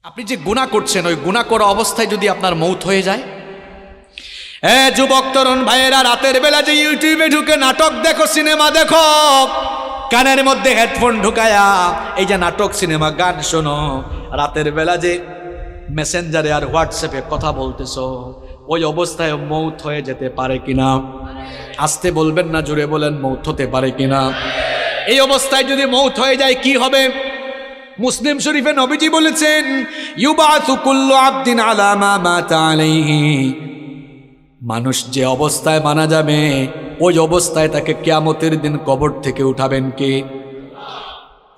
আপনি যে গুনাহ করছেন ওই গুনাহ করা অবস্থায় যদি আপনার মৌত হয়ে যায়, যুবক তরুণ ভাইয়েরা, রাতের বেলা যে ইউটিউবে ঢুকে নাটক দেখো, সিনেমা দেখো, কানের মধ্যে হেডফোন ঢুকায়া এই যে নাটক সিনেমা গান শোনো, রাতের বেলা যে মেসেঞ্জারে আর হোয়াটসঅ্যাপে কথা বলতেছো, ওই অবস্থায় মৌত হয়ে যেতে পারে কিনা? আসতে বলবেন না, জুড়ে বলেন মৌত হতে পারে কিনা? এই অবস্থায় যদি মৌত হয়ে যায় কি হবে? মুসলিম শরীফে নবীজি বলেছেন, ইউবাসু কুল্লু আবদিন আলা মা মাতা আলাইহি, মানুষ যে অবস্থায় মারা যাবে ওই অবস্থায় তাকে কিয়ামতের দিন কবর থেকে উঠাবেন কে?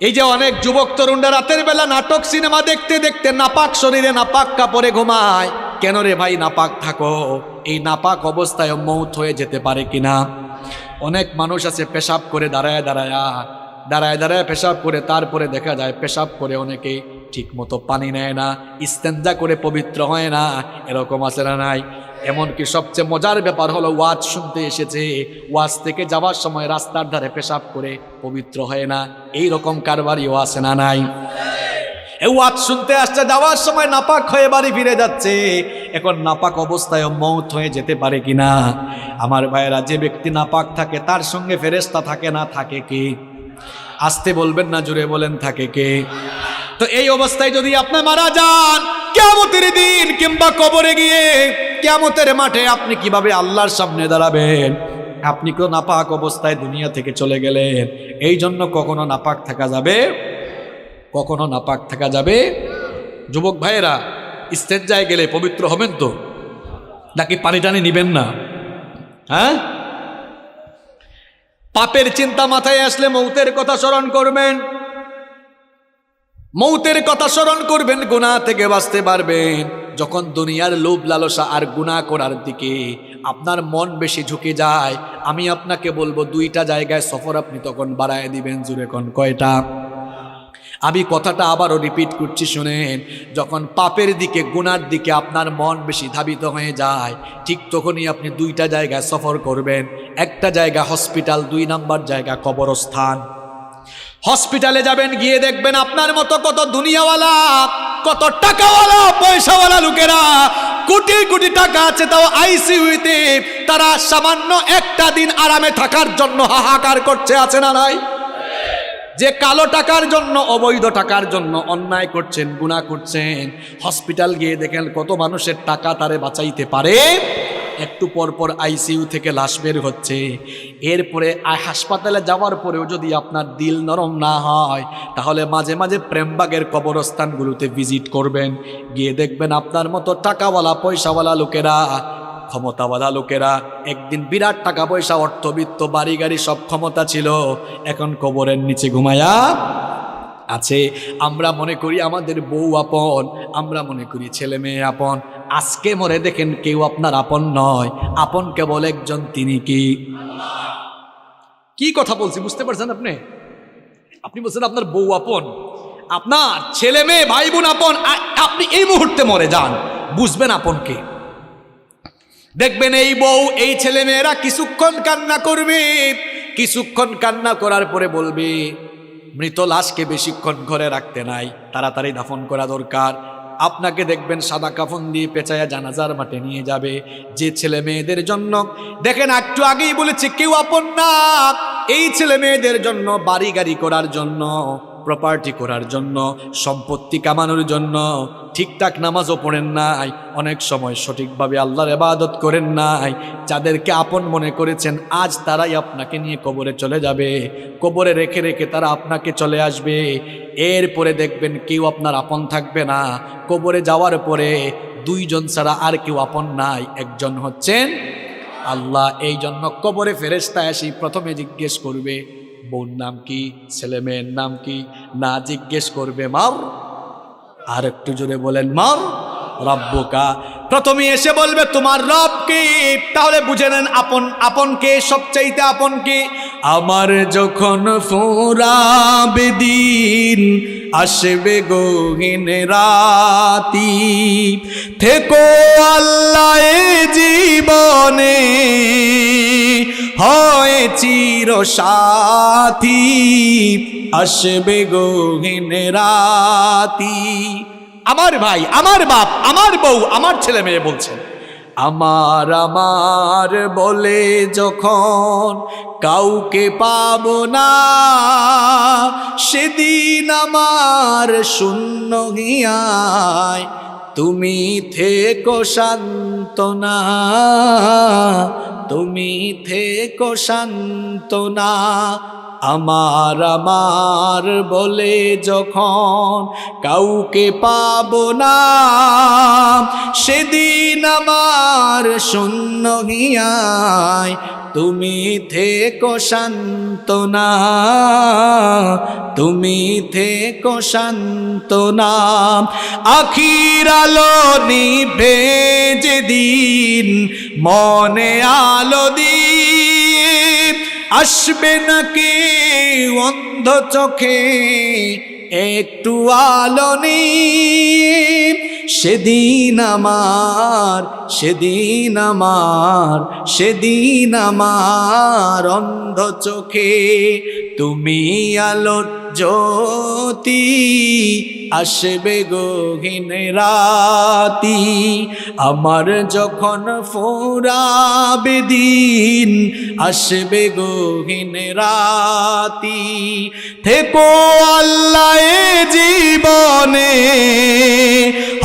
এই যে অনেক যুবক তরুণরা রাতের বেলা নাটক সিনেমা দেখতে দেখতে নাপাক শরীরে নাপাক কাপড়ে ঘুমায়। কেন রে ভাই নাপাক থাকো? এই নাপাক অবস্থায় মৌত হয়ে যেতে পারে কিনা? অনেক মানুষ আছে পেশাব করে দাঁড়ায় দাঁড়ায় পেশাব করে, তারপরে দেখা যায় পেশাব করে অনেকে ঠিক মতো পানি নেয় না, ইস্তেঞ্জা করে পবিত্র হয় না, এরকম আছে না নাই? এমনকি সবচেয়ে মজার ব্যাপার হলো, ওয়াজ শুনতে এসেছে, ওয়াজ থেকে যাওয়ার সময় রাস্তার ধারে পেশাব করে পবিত্র হয় না, এই রকম কারবারিও আছে না নাই? ওয়াজ শুনতে আসছে, যাওয়ার সময় নাপাক হয়ে বাড়ি ফিরে যাচ্ছে, এখন নাপাক অবস্থায় মৌত হয়ে যেতে পারে কিনা? আমার ভাইয়েরা, যে ব্যক্তি নাপাক থাকে তার সঙ্গে ফেরেশতা থাকে না, থাকে কে? আসতে বলবেন না, জুড়ে বলেন থাকে কে? তো এই অবস্থায় যদি আপনি মারা যান, কিয়ামতের দিন কিংবা কবরে গিয়ে কিয়ামতের মাঠে আপনি কিভাবে আল্লাহর সামনে দাঁড়াবেন? আপনি তো নাপাক অবস্থায় দুনিয়া থেকে চলে গেলেন, এই জন্য কখনো নাপাক থাকা যাবে? কখনো নাপাক থাকা যাবে? যুবক ভাইয়েরা, ইস্তেঞ্জায় গেলে পবিত্র হবেন তো, নাকি পানি টানি নিবেন না? হ্যাঁ, পাপের চিন্তা মাথায় আসলে মৌতের কথা স্মরণ করবেন, মৌতের কথা স্মরণ করবেন, গুনাহ থেকে বাঁচতে পারবেন। যখন দুনিয়ার লোভ লালসা আর গুনাহ করার দিকে আপনার মন বেশি ঝুঁকে যায়, আমি আপনাকে বলবো দুইটা জায়গায় সফর আপনি তখন বাড়ায় দিবেন। জুড়ে কোন কয়টা? আমি কথাটা আবারও রিপিট করছি, শুনেন। যখন পাপের দিকে গুনার দিকে আপনার মন বেশি ধাবিত হয়ে যায়, ঠিক তখনই আপনি দুইটা জায়গায় সফর করবেন। একটা জায়গা হসপিটাল, 2 নাম্বার জায়গা কবরস্থান। হসপিটালে যাবেন, গিয়ে দেখবেন আপনার মতো কত দুনিয়াওয়ালা, কত টাকাওয়ালা, পয়সাওয়ালা লোকেরা, কোটি কোটি টাকা আছে, তাও আইসিইউতে তারা সামান্য একটা দিন আরামে থাকার জন্য হাহাকার করছে, আছে না নাই? যে কালো টাকার জন্য, অবৈধ টাকার জন্য অন্যায় করছেন, গুনাহ করছেন, হসপিটাল গিয়ে দেখেন কত মানুষের টাকা তারে বাঁচাইতে পারে। একটু পর পর আইসিইউ থেকে লাশ বের হচ্ছে। এরপরে হাসপাতালে যাওয়ার পরেও যদি আপনার দিল নরম না হয়, তাহলে মাঝে মাঝে প্রেমবাগের কবরস্থানগুলোতে ভিজিট করবেন, গিয়ে দেখবেন আপনার মতো টাকাওয়ালা, পয়সাওয়ালা লোকেরা, ক্ষমতাওয়ালা লোকেরা, একদিন বিরাট টাকা পয়সা, অর্থবিত্ত, বাড়ি গাড়ি সব ক্ষমতা ছিল, এখন কবরের নিচে ঘুমায়া আছে। আমরা মনে করি আমাদের বউ আপন, আমরা মনে করি ছেলে মেয়ে আপন। আজকে মরে দেখেন কেউ আপনার আপন নয়, আপন কেবল একজন, তিনি কি কথা বলছি বুঝতে পারছেন আপনি? আপনি বলছেন আপনার বউ আপন, আপনার ছেলে মেয়ে ভাই বোন আপন। আপনি এই মুহূর্তে মরে যান, বুঝবেন আপন কে। দেখবেন এই বউ, এই ছেলে মেয়েরা কিছুক্ষণ কান্না করবে, কিছুক্ষণ কান্না করার পরে বলবে, মৃত লাশকে বেশিক্ষণ ঘরে রাখতে নাই, তাড়াতাড়ি দাফন করা দরকার। আপনাকে দেখবেন সাদা কাফন দিয়ে পেঁচায়া জানাজার মাঠে নিয়ে যাবে। যে ছেলে মেয়েদের জন্য, দেখেন একটু আগেই বলেছে কেউ আপন না, এই ছেলে মেয়েদের জন্য, বাড়ি গাড়ি করার জন্য, প্রপার্টি করার জন্য, সম্পত্তি কামানোর জন্য ঠিকঠাক নামাজও পড়েন নাই, অনেক সময় সঠিকভাবে আল্লাহর ইবাদত করেন নাই। যাদেরকে আপন মনে করেছেন, আজ তারাই আপনাকে নিয়ে কবরে চলে যাবে, কবরে রেখে রেখে তারা আপনাকে চলে আসবে। এরপরে দেখবেন কেউ আপনার আপন থাকবে না। কবরে যাওয়ার পরে 2 জন ছাড়া আর কেউ আপন নাই, একজন হচ্ছেন আল্লাহ। এই জন্য কবরে ফেরেশতা এসে প্রথমে জিজ্ঞেস করবে, বোন নাম কি, ছেলে মেয়ের নাম কি, না জিজ্ঞেস করবে মার। আর একটু জোরে বলেন, মার রব্বুকা। প্রথমে এসে বলবে তোমার রব কে। তাহলে বুঝে নেন আপন, আপন কে, সবচাইতে আপন কে। আমার যখন ফুরাবে দিন, আসবে গহীন রাতি, থেকো আল্লাহ জীবনে, হয় চির সাথী, আসবে গহীন রাতি। আমার ভাই, আমার বাপ, আমার বউ, আমার ছেলে মেয়ে বলছেন, আমার আমার বলে যখন কাউকে পাবো না, সেদিন আমার শূন্য হিয়ায় তুমি থেকো সান্ত্বনা, তুমি থেকো সান্ত্বনা। আমার আমার বলে যখন কাউকে পাবো না, সেদিন আমার শূন্য হিয়ায় তুমি থেকো সান্ত্বনা, তুমি থেকো সান্ত্বনা। আখির আলো নিভে যেদিন মনে আলো দিয়ে, আসবে না কেউ অন্ধ চোখে একটু আলো নিয়ে, সেদিন আমার, সেদিন আমার, সেদিন আমার অন্ধ চোখে তুমি আলোর জ্যোতি, আসবে গহীন রাতি। আমার যখন ফোরাবে দিন, আসবে গহীন রাতি। থেকো আল্লাহ এ জীবনে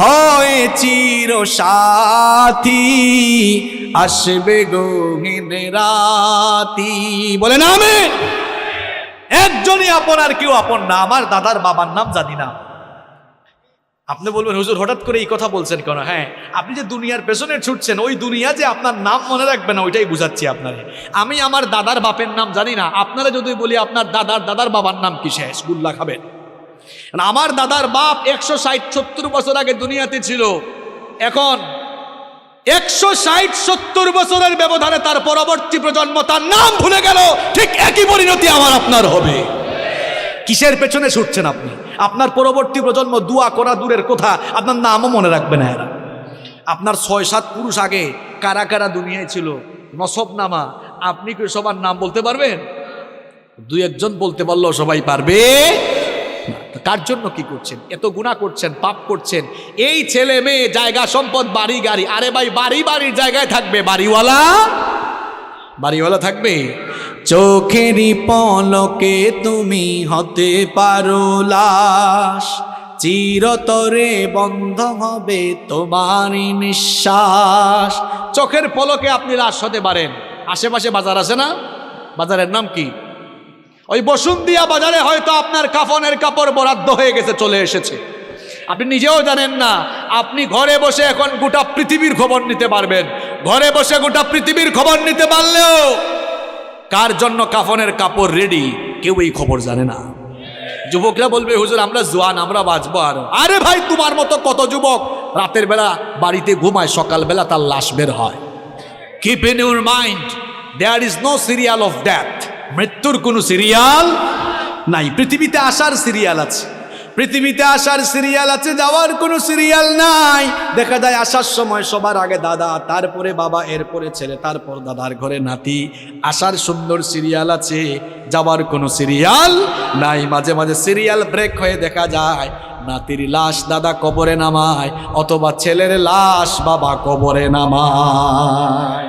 হয় চির সাথী, আসবে গহীন রাতি। বলেন আমিন। একজনই আপন আর কেউ আপন না। আমার দাদার বাবার নাম জানি না। আপনি বলবেন হুজুর হঠাৎ করে এই কথা বলছেন কেন? হ্যাঁ, আপনি যে দুনিয়ার পেছনে ছুটছেন, ওই দুনিয়া যে আপনার নাম মনে রাখবে না, ওইটাই বুঝাচ্ছি আপনারে। আমি আমার দাদার বাপের নাম জানি না। আপনারা যদি বলি আপনার দাদার বাবার নাম কি, শেষ গুল্লা খাবেন। আমার দাদার বাপ 160-70 বছর আগে দুনিয়াতে ছিল। এখন 160-70 বছরের ব্যবধানে তার পরবর্তী প্রজন্ম তার নাম ভুলে গেল। ঠিক একই পরিণতি আমার আপনার হবে। কিসের পেছনে ছুটছেন আপনি? আপনার পরবর্তী প্রজন্ম দোয়া করা দূরের কথা, আপনার নামও মনে রাখবে না এরা। আপনার 6-7 পুরুষ আগে কারা কারা দুনিয়ায় ছিল, নসব নামা, আপনি কি সবার নাম বলতে পারবেন? 2-1 বলতে পারলেও সবাই পারবে। কার জন্য কি করছেন? এত গুনাহ করছেন, পাপ করছেন। এই ছেলে মেয়ে, জায়গা সম্পদ, বাড়ি গাড়ি, আরে ভাই বাড়ির জায়গায় থাকবে, বাড়িওয়ালা থাকবে। চোখেরই পলকে তুমি হতে পারো লাশ, চিরতরে বন্ধ হবে তোমারই নিঃশ্বাস। চোখের পলকে আপনি লাশ হতে পারেন। আশেপাশে বাজার আছে না? বাজারের নাম কি? ওই বসুন্ধিয়া বাজারে হয়তো আপনার কাফনের কাপড় বরাদ্দ হয়ে গেছে, চলে এসেছে, আপনি নিজেও জানেন না। আপনি ঘরে বসে এখন গোটা পৃথিবীর খবর নিতে পারবেন। ঘরে বসে গোটা পৃথিবীর খবর নিতে পারলেও কার জন্য কাফনের কাপড় রেডি, কেউ এই খবর জানে না। যুবকরা বলবে হুজুর আমরা জোয়ান, আমরা বাঁচবো আরো। আরে ভাই, তোমার মতো কত যুবক রাতের বেলা বাড়িতে ঘুমায়, সকালবেলা তার লাশ বের হয়। Keep in your mind, there is no serial of death. মৃত্যুর কোনো সিরিয়াল নাই। পৃথিবীতে আসার সিরিয়াল আছে, পৃথিবীতে আসার সিরিয়াল আছে, যাওয়ার কোনো সিরিয়াল নাই। দেখা যায় আসার সময় সবার আগে দাদা, তারপরে বাবা, এরপরে ছেলে, তারপর দাদার ঘরে নাতি। আসার সুন্দর সিরিয়াল আছে, যাওয়ার কোনো সিরিয়াল নাই। মাঝে মাঝে সিরিয়াল ব্রেক হয়ে দেখা যায় নাতির লাশ দাদা কবরে নামায়, অথবা ছেলের লাশ বাবা কবরে নামায়।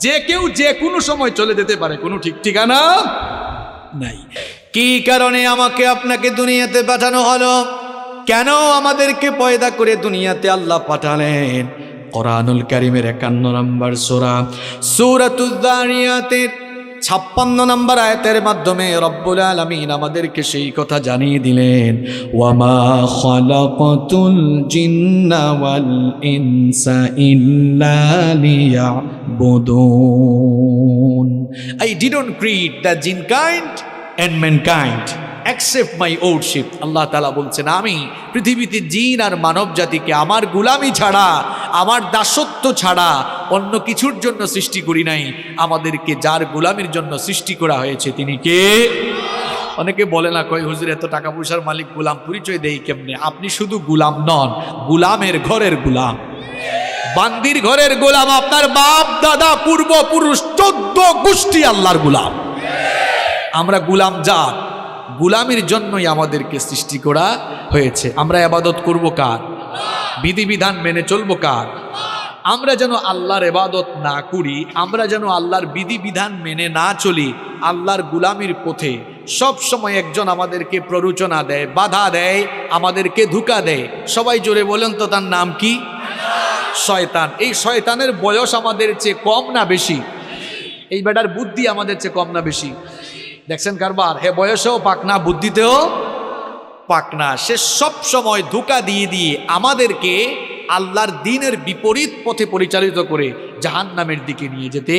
যে কেউ যে কোনো সময় চলে যেতে পারে, কোনো ঠিক ঠিকানা নাই। কি কারণে আমাকে আপনাকে দুনিয়াতে পাঠানো হলো? কেন আমাদেরকে পয়দা করে দুনিয়াতে আল্লাহ পাঠালেন? কোরআনুল কারীমের 51 নম্বর সূরা, সূরাতুয যারিয়াতের 56 নম্বর আয়াতের মাধ্যমে রব্বুল আলামিন আমাদেরকে সেই কথা জানিয়ে দিলেন, ওয়ামা খালাকাতুল জিন্না ওয়াল ইনসা ইল্লা লিয়াবুদুন। I didn't create the jinn kind and mankind except my worship. আল্লাহ তাআলা বলছেন, আমি পৃথিবীতে জিন আর মানব জাতিকে আমার গোলামি ছাড়া, আমার দাসত্ব ছাড়া অন্য কিছুর জন্য সৃষ্টি করি নাই। আমাদেরকে যার গোলামির জন্য সৃষ্টি করা হয়েছে তিনি কে? অনেকে বলে না, কয় হুজুর এত টাকা পয়সার মালিক, গোলাম পরিচয় দেই কেমনে? আপনি শুধু গোলাম নন, গোলামের ঘরের গোলাম, বান্দির ঘরের গোলাম। আপনার বাপ দাদা পূর্বপুরুষ 14 গোষ্ঠী আল্লাহর গোলাম। আমরা গোলাম জাত, গুলামির জন্যই আমাদেরকে সৃষ্টি করা হয়েছে। আমরা ইবাদত করব কার? বিধিবিধান মেনে চলবো কার? আমরা যেন আল্লাহর ইবাদত না করি, আমরা যেন আল্লাহর বিধিবিধান মেনে না চলি, আল্লাহর গুলামির পথে সব সময় একজন আমাদেরকে প্ররোচনা দেয়, বাধা দেয়, আমাদেরকে ধোঁকা দেয়। সবাই জোরে বলেন তো, তার নাম কি? শয়তান। এই শয়তানের বয়স আমাদের চেয়ে কম না বেশি? এই বেটার বুদ্ধি আমাদের চেয়ে কম না বেশি? দেখছেন কারবার, হে বয়সেও পাকনা, বুদ্ধিতেও পাকনা। সে সব সময় ধোঁকা দিয়ে দিয়ে আমাদেরকে আল্লাহর দ্বীনের বিপরীত পথে পরিচালিত করে জাহান্নামের দিকে নিয়ে যেতে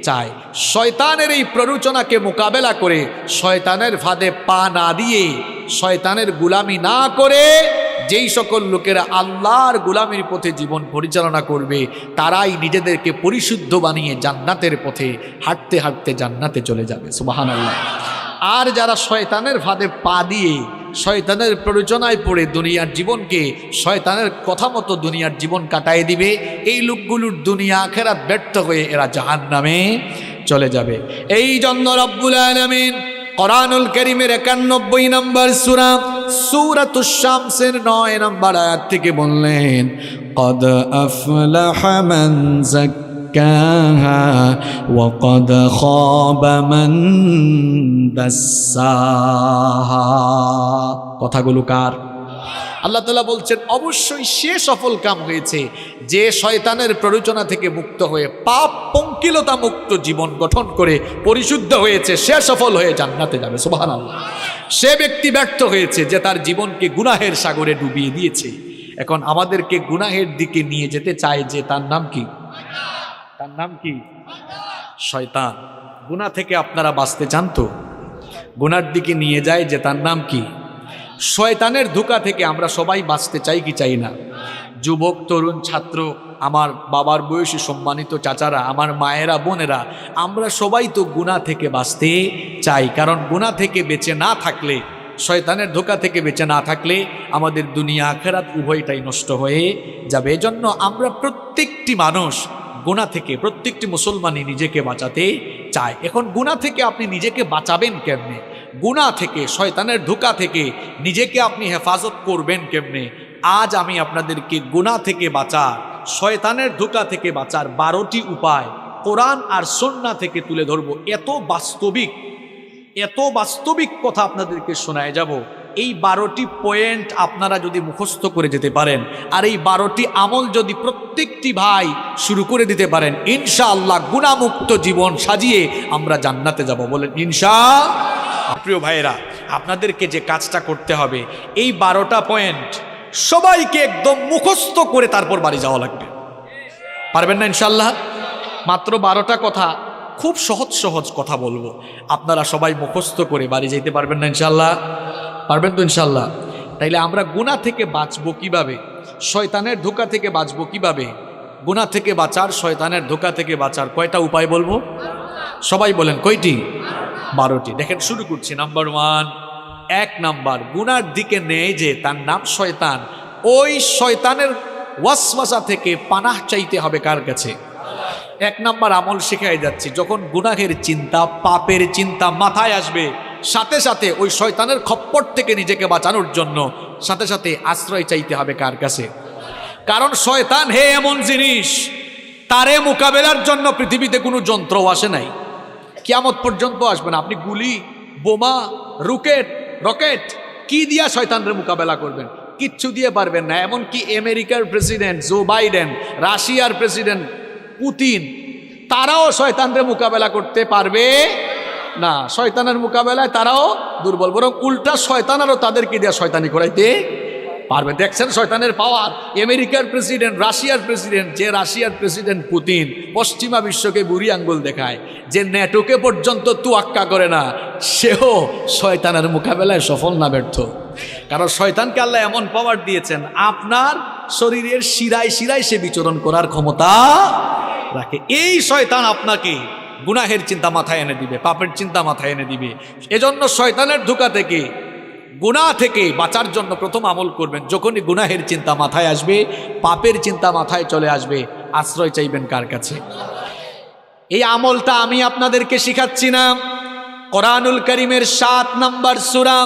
চায়। শয়তানের এই প্ররোচনাকে মোকাবেলা করে, শয়তানের ফাঁদে পা না দিয়ে, শয়তানের গুলামি না করে যেই সকল লোকেরা আল্লাহর গুলামির পথে জীবন পরিচালনা করবে, তারাই নিজেদেরকে পরিশুদ্ধ বানিয়ে জান্নাতের পথে হাঁটতে হাঁটতে জান্নাতে চলে যাবে। সুবহানাল্লাহ। আর যারা শয়তানের ফাঁদে পা দিয়ে, শয়তানের প্ররোচনায় পড়ে দুনিয়ার জীবনকে শয়তানের কথা মতো দুনিয়ার জীবন কাটায় দিবে, এই লোকগুলোর দুনিয়া আখিরাত ব্যর্থ হয়ে এরা জাহান্নামে চলে যাবে। এই জন্য রব্বুল আলামিন কোরআনুল কারীমের 91 নম্বর সূরা সূরাতুশ শামসের 9 নম্বর আয়াত থেকে বললেন, কদ আফলাহা মান যাক্কাহা ওয়া কদ খাবা মান দাসসাহা। কথাগুলো কার? আল্লাহ তাআলা বলছেন অবশ্যই সে সফল কাম হয়েছে যে শয়তানের প্ররোচনা থেকে মুক্ত হয়ে পাপ পঙ্কিলতা মুক্ত জীবন গঠন করে পরিশুদ্ধ হয়েছে, সে সফল হয়ে জান্নাতে যাবে। সুবহানাল্লাহ। সে ব্যক্তি ব্যর্থ হয়েছে যে তার জীবনকে গুনাহের সাগরে ডুবিয়ে দিয়েছে। এখন আমাদেরকে গুনাহের দিকে নিয়ে যেতে চায় যে, তার নাম কি? তার নাম কি? শয়তান। গুনাহ থেকে আপনারা বাঁচতে চান তো? গুনার দিকে নিয়ে যায় যে, তার নাম কি? শয়তানের ধোঁকা থেকে আমরা সবাই বাঁচতে চাই কি চাই না? যুবক, তরুণ, ছাত্র, আমার বাবার বয়সী সম্মানিত চাচারা, আমার মায়েরা, বোনেরা, আমরা সবাই তো গুনাহ থেকে বাঁচতে চাই। কারণ গুনাহ থেকে বেঁচে না থাকলে, শয়তানের ধোঁকা থেকে বেঁচে না থাকলে আমাদের দুনিয়া আখিরাত উভয়টাই নষ্ট হয়ে যাবে। এজন্য আমরা প্রত্যেকটি মানুষ গুনাহ থেকে, প্রত্যেকটি মুসলমানই নিজেকে বাঁচাতে চায়। এখন গুনাহ থেকে আপনি নিজেকে বাঁচাবেন কেমনে? গুনাহ থেকে, শয়তানের ধোঁকা থেকে নিজেকে আপনি হেফাজত করবেন কেমনে? আজ আমি আপনাদেরকে গুনাহ থেকে বাঁচা, শয়তানের ধোঁকা থেকে বাঁচার 12টি উপায় কোরআন আর সুন্নাহ থেকে তুলে ধরব। এত বাস্তবিক কথা আপনাদেরকে শোনায় যাব। এই 12টি পয়েন্ট আপনারা যদি মুখস্থ করে যেতে পারেন, আর এই 12টি আমল যদি প্রত্যেকটি ভাই শুরু করে দিতে পারেন, ইনশাআল্লাহ গুনাহমুক্ত জীবন সাজিয়ে আমরা জান্নাতে যাব। বলেন ইনশাআল্লাহ। প্রিয় ভাইয়েরা, আপনাদেরকে যে কাজটা করতে হবে, এই 12টা পয়েন্ট সবাইকে একদম মুখস্থ করে তারপর বাড়ি যাওয়া লাগবে। পারবেন না ইনশাআল্লাহ? মাত্র 12টা কথা, খুব সহজ কথা বলবো, আপনারা সবাই মুখস্থ করে বাড়ি যেতে পারবেন না ইনশাআল্লাহ? পারবেন তো ইনশাআল্লাহ? তাইলে আমরা গুনাহ থেকে বাঁচবো কিভাবে? শয়তানের ধোঁকা থেকে বাঁচবো কিভাবে? গুনাহ থেকে বাঁচার, শয়তানের ধোঁকা থেকে বাঁচার কয়টা উপায় বলবো? সবাই বলেন কয়টি? 12টি। দেখেন, শুরু করছি। নাম্বার 1, 1 নাম্বার, গুনার দিকে নেয় যে তার নাম শয়তান, ওই শয়তানের ওয়াসওয়াসা থেকে পানাহ চাইতে হবে কার কাছে? 1 নাম্বার আমল শেখাই যাচ্ছি। যখন গুনাহের চিন্তা, পাপের চিন্তা মাথায় আসবে, সাথে সাথে ওই শয়তানের খপ্পর থেকে নিজেকে বাঁচানোর জন্য সাথে সাথে আশ্রয় চাইতে হবে কার কাছে? কারণ শয়তান হে এমন জিনিস, তারে মোকাবেলার জন্য পৃথিবীতে কোনো যন্ত্র আসে নাই, কিয়ামত পর্যন্ত আসবে না। আপনি গুলি, বোমা, রকেট কি দিয়া শয়তানের মোকাবেলা করবেন? কিচ্ছু দিয়ে পারবেন না। এমনকি আমেরিকার প্রেসিডেন্ট জো বাইডেন, রাশিয়ার প্রেসিডেন্ট পুতিন, তারাও শয়তানের মোকাবেলা করতে পারবে না। শয়তানের মোকাবেলায় তারাও দুর্বল, বরং উল্টা শয়তানেরও তাদেরকে দিয়ে শয়তানি করাইতে পারবে। দেখছেন শয়তানের পাওয়ার। আমেরিকার প্রেসিডেন্ট, রাশিয়ার প্রেসিডেন্ট, যে রাশিয়ার প্রেসিডেন্ট পুতিন পশ্চিমা বিশ্বকে বুড়ি আঙ্গুল দেখায়, যে ন্যাটোকে পর্যন্ত তুয়াক্কা করে না, সেও শয়তানের মোকাবেলায় সফল না ব্যর্থ। কারণ শয়তানকে আল্লাহ এমন পাওয়ার দিয়েছেন, আপনার শরীরের শিরায় শিরায় সে বিচরণ করার ক্ষমতা রাখে। এই শয়তান আপনাকে গুনাহের চিন্তা মাথায় এনে দিবে, পাপের চিন্তা মাথায় এনে দিবে। এজন্য শয়তানের ধোঁকা থেকে, গুনাহ থেকে বাঁচার জন্য প্রথম আমল করবেন, যখনই গুনাহের চিন্তা মাথায় আসবে, পাপের চিন্তা মাথায় চলে আসবে, আশ্রয় চাইবেন কার কাছে? এই আমলটা আমি আপনাদেরকে শিখাচ্ছি না, কোরআনুল কারীমের 7 নম্বর সূরা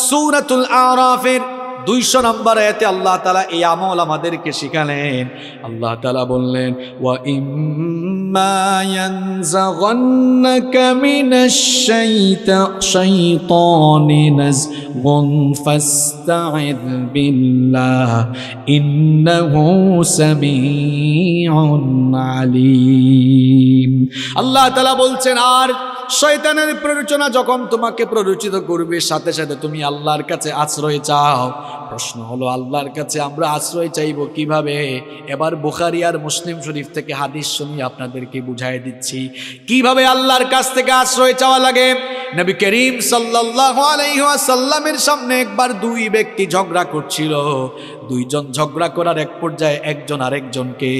সূরাতুল আরাফের 200 নম্বর আয়াতে আল্লাহ তাআলা এই আমল আমাদেরকে শিখালেন। আল্লাহ তাআলা বললেন, ওয়া ইম্মা ইয়ানজাগান্নাকা মিনাশ শাইতানি নাযগুন ফাস্তাইদ বিল্লাহ ইন্নাহু সামিউন আলীম। আল্লাহ তাআলা বলছেন, আর শয়তানের প্ররোচনা যখন তোমাকে প্ররোচিত করবে, সাথে সাথে তুমি আল্লাহর কাছে আশ্রয় চাও। প্রশ্ন হলো, আল্লাহর কাছে আমরা আশ্রয় চাইবো কিভাবে? এবার বুখারী আর মুসলিম শরীফ থেকে হাদিস শুনি আপনাদেরকে বুঝাই দিচ্ছি কিভাবে আল্লাহর কাছ থেকে আশ্রয় চাওয়া লাগে। নবী করিম সাল্লাল্লাহু আলাইহি ওয়াসাল্লামের সামনে একবার দুই ব্যক্তি ঝগড়া করছিল। দুইজন ঝগড়া করার এক পর্যায়ে একজন আরেকজনকে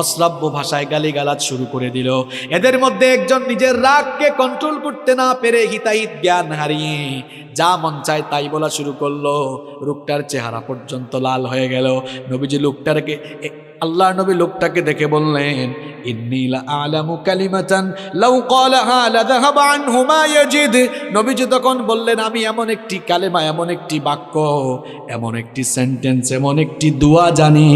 অশ্রাব্য ভাষায় গালিগালাজ শুরু করে দিল। এদের মধ্যে একজন নিজের রাগকে কন্ট্রোল করতে না পেরে হিতাহিত জ্ঞান হারিয়ে যা মন চায় তাই বলা শুরু করলো। লোকটার চেহারা পর্যন্ত লাল হয়ে গেল। নবীজি লোকটাকে আল্লাহর নবী লোকটাকে দেখে বললেন, ইন্নী লা আ'লামু কালিমাতান লাউ ক্বালাহা লাযাহাবা আনহু মা ইয়াজিদ। নবীজি তখন বললেন, আমি এমন একটি কালেমা, এমন একটি বাক্য, এমন একটি সেন্টেন্স, এমন একটি দোয়া জানি,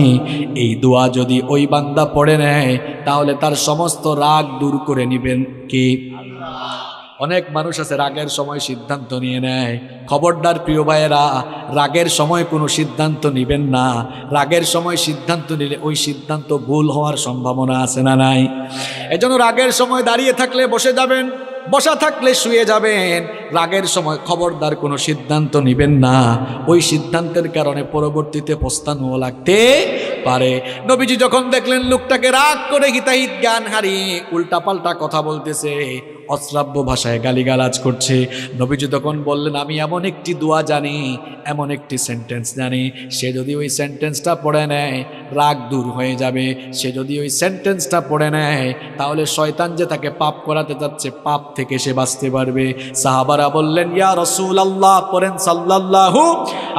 এই দোয়া যদি ওই বান্দা পড়ে নেয় তাহলে তার সমস্ত রাগ দূর করে নেবেন কে? অনেক মানুষ আছে রাগের সময় সিদ্ধান্ত নিয়ে নেয়। খবরদার প্রিয় ভাইয়েরা, রাগের সময় কোনো সিদ্ধান্ত নেবেন না। রাগের সময় সিদ্ধান্ত নিলে ওই সিদ্ধান্ত ভুল হওয়ার সম্ভাবনা আছে না নাই? এজন্য রাগের সময় দাঁড়িয়ে থাকলে বসে যাবেন, বসা থাকলে শুয়ে যাবেন। রাগের সময় খবরদার কোনো সিদ্ধান্ত নেবেন না, ওই সিদ্ধান্তের কারণে পরবর্তীতে পস্তানো লাগতে পারে। নবীজি যখন দেখলেন লোকটাকে রাগ করে হিতাহিত জ্ঞান হারিয়ে উল্টাপাল্টা কথা বলতেছে, অশ্রাব্য ভাষায় গালিগালাজ করছে, নবীজি তখন বললেন, আমি এমন একটি দোয়া জানি, এমন একটি সেন্টেন্স জানি, সে যদি ওই সেন্টেন্সটা পড়ে নেয় রাগ দূর হয়ে যাবে। সে যদি ওই সেন্টেন্সটা পড়ে নেয় তাহলে শয়তান যে তাকে পাপ করাতে যাচ্ছে, পাপ থেকে সে বাঁচতে পারবে। সাহাবারা বললেন, ইয়া রাসূলুল্লাহ, পড়েন সাল্লাল্লাহু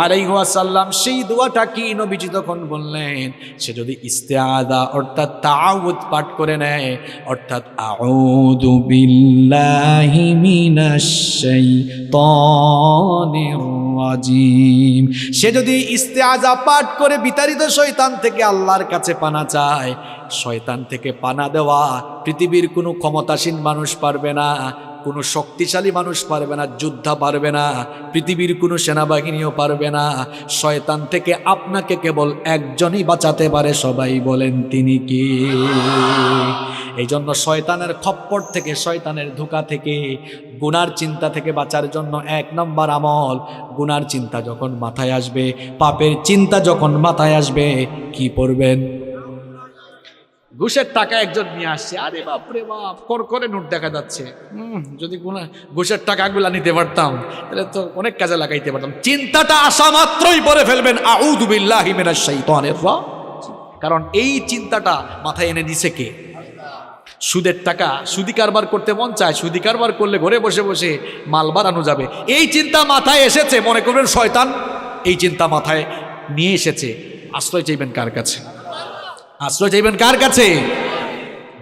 আলাইহি ওয়াসাল্লাম। সেই দোয়াটা কি? নবীজি তখন বললেন, সে যদি ইস্তেআযা অর্থাৎ তাআউযু পাঠ করে নেয়, অর্থাৎ আউযু বিল্লাহি মিনাশ শাইতানির রাজিম, সে যদি ইস্তেআযা পাঠ করে বিতাড়িত শয়তান থেকে আল্লাহর কাছে পানা চায়। শয়তান থেকে পানা দেওয়া পৃথিবীর কোনো ক্ষমতাসীন মানুষ পারবে না, কোনো শক্তিশালী মানুষ পারবে না, যোদ্ধা পারবে না, পৃথিবীর কোনো সেনাবাহিনীও পারবে না। শয়তান থেকে আপনাকে কেবল একজনই বাঁচাতে পারে, সবাই বলেন তিনি কি? এই জন্য শয়তানের খপ্পর থেকে, শয়তানের ধোঁকা থেকে, গুনার চিন্তা থেকে বাঁচার জন্য 1 নম্বর আমল, গুনার চিন্তা যখন মাথায় আসবে, পাপের চিন্তা যখন মাথায় আসবে, কি পড়বেন? ঘুষের টাকা একজন নিয়ে আসছে, আরে বাপরে বাপ, করে নোট দেখা যাচ্ছে। যদি ঘুষের টাকাগুলা নিতে পারতাম তাহলে তো অনেক কাজে লাগাইতে পারতাম। চিন্তাটা আসা মাত্রই পড়ে ফেলবেন আউযু বিল্লাহি মিনাশ শাইতানির রাজিম, কারণ এই চিন্তাটা মাথায় এনে দিছে কে? সুদের টাকা, সুদি কারবার করতে মন চায়, সুদি কারবার করলে ঘরে বসে বসে মাল বাড়ানো যাবে, এই চিন্তা মাথায় এসেছে, মনে করবেন শয়তান এই চিন্তা মাথায় নিয়ে এসেছে। আশ্রয় চাইবেন কার কাছে? আশ্রয় চাইবেন কার কাছে?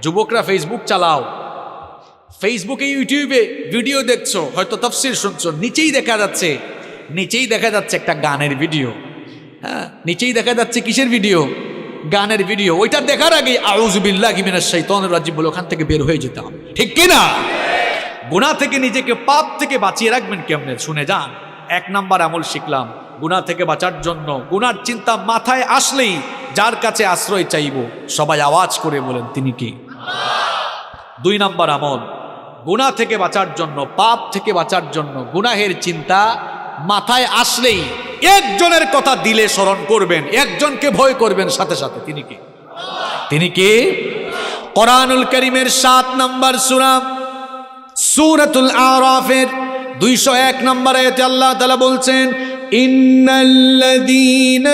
যুবকরা ফেসবুক চালাও, ফেসবুকে ইউটিউবে ভিডিও দেখছো, হয়তো তাফসীর শুনছো, নিচেই দেখা যাচ্ছে একটা গানের ভিডিও। হ্যাঁ, নিচেই দেখা যাচ্ছে কিসের ভিডিও? গানের ভিডিও। ওইটা দেখার আগে আউযু বিল্লাহি মিনাশ শাইতানির রাজিম বলে ওখান থেকে বের হয়ে যেতাম, ঠিক কিনা? গুনাহ থেকে নিজেকে, পাপ থেকে বাঁচিয়ে রাখবেন কেমনে? শুনে যান। 1 নম্বর আমল শিখলাম, গুনাহ থেকে বাঁচার জন্য গুনার চিন্তা মাথায় আসলেই যার কাছে আশ্রয় চাইব, সবাই আওয়াজ করে বলেন তিনি কি? 2 নম্বর আমল, গুনাহ থেকে বাঁচার জন্য, পাপ থেকে বাঁচার জন্য গুনাহের চিন্তা মাথায় আসলেই একজনের কথা দিলে স্মরণ করবেন, একজনকে ভয় করবেন সাথে সাথে, তিনি কি? তিনি কি? কোরআনুল কারীমের 7 নম্বর সূরা সূরাতুল আরাফের 201 নম্বর আয়াতে আল্লাহ তাআলা বলছেন, ইন্নাল্লাযীনা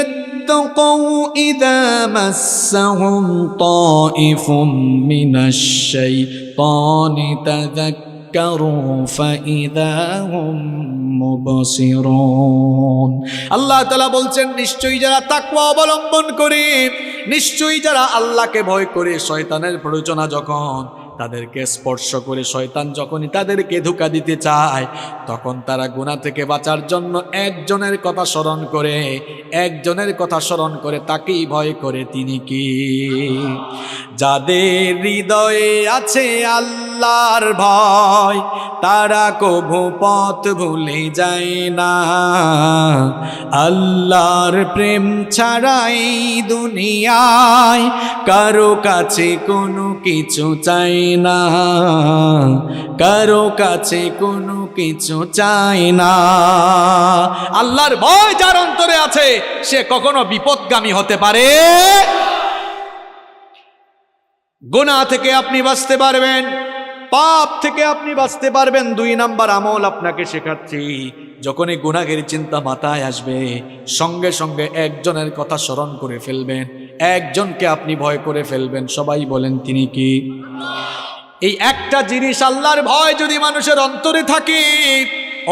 তাকাউ ইযা মাসসাহুম তাইফুম মিনাশ শাইতানি তাযাক্কারু ফাইযা হুম মুবসিরুন। আল্লাহ তাআলা বলছেন, নিশ্চয়ই যারা তাকওয়া অবলম্বন করে, নিশ্চয়ই যারা আল্লাহকে ভয় করে, শয়তানের প্ররোচনা যখন তাদেরকে স্পর্শ করে শয়তান যখনই তাদেরকে ধোঁকা দিতে চায়, তখন তারা গুনাহ থেকে বাঁচার জন্য একজনের কথা স্মরণ করে তাকেই ভয় করে। তিনি কি? যাদের হৃদয়ে আছে আল্লাহর ভয়, তারা কভু পথ ভুলে যায় না। আল্লাহর প্রেম ছাড়াই দুনিয়ায় কারো কাছে কোনো কিছু চাই না, কারো কাছে কোনো কিছু চাই না। আল্লাহর ভয় যার অন্তরে আছে সে কখনো বিপদগামী হতে পারে। গুনাহ থেকে আপনি বাঁচতে পারবেন, পাপ থেকে আপনি বাঁচতে পারবেন। 2 নাম্বার আমল আপনাকে শেখাচ্ছি, যখনই গুনাহের চিন্তা মাথায় আসবে সঙ্গে সঙ্গে একজনের কথা স্মরণ করে ফেলবেন, একজনকে আপনি ভয় করে ফেলবেন। সবাই বলেন তিনি কি? এই একটা জিনিস, আল্লাহর ভয় যদি মানুষের অন্তরে থাকে,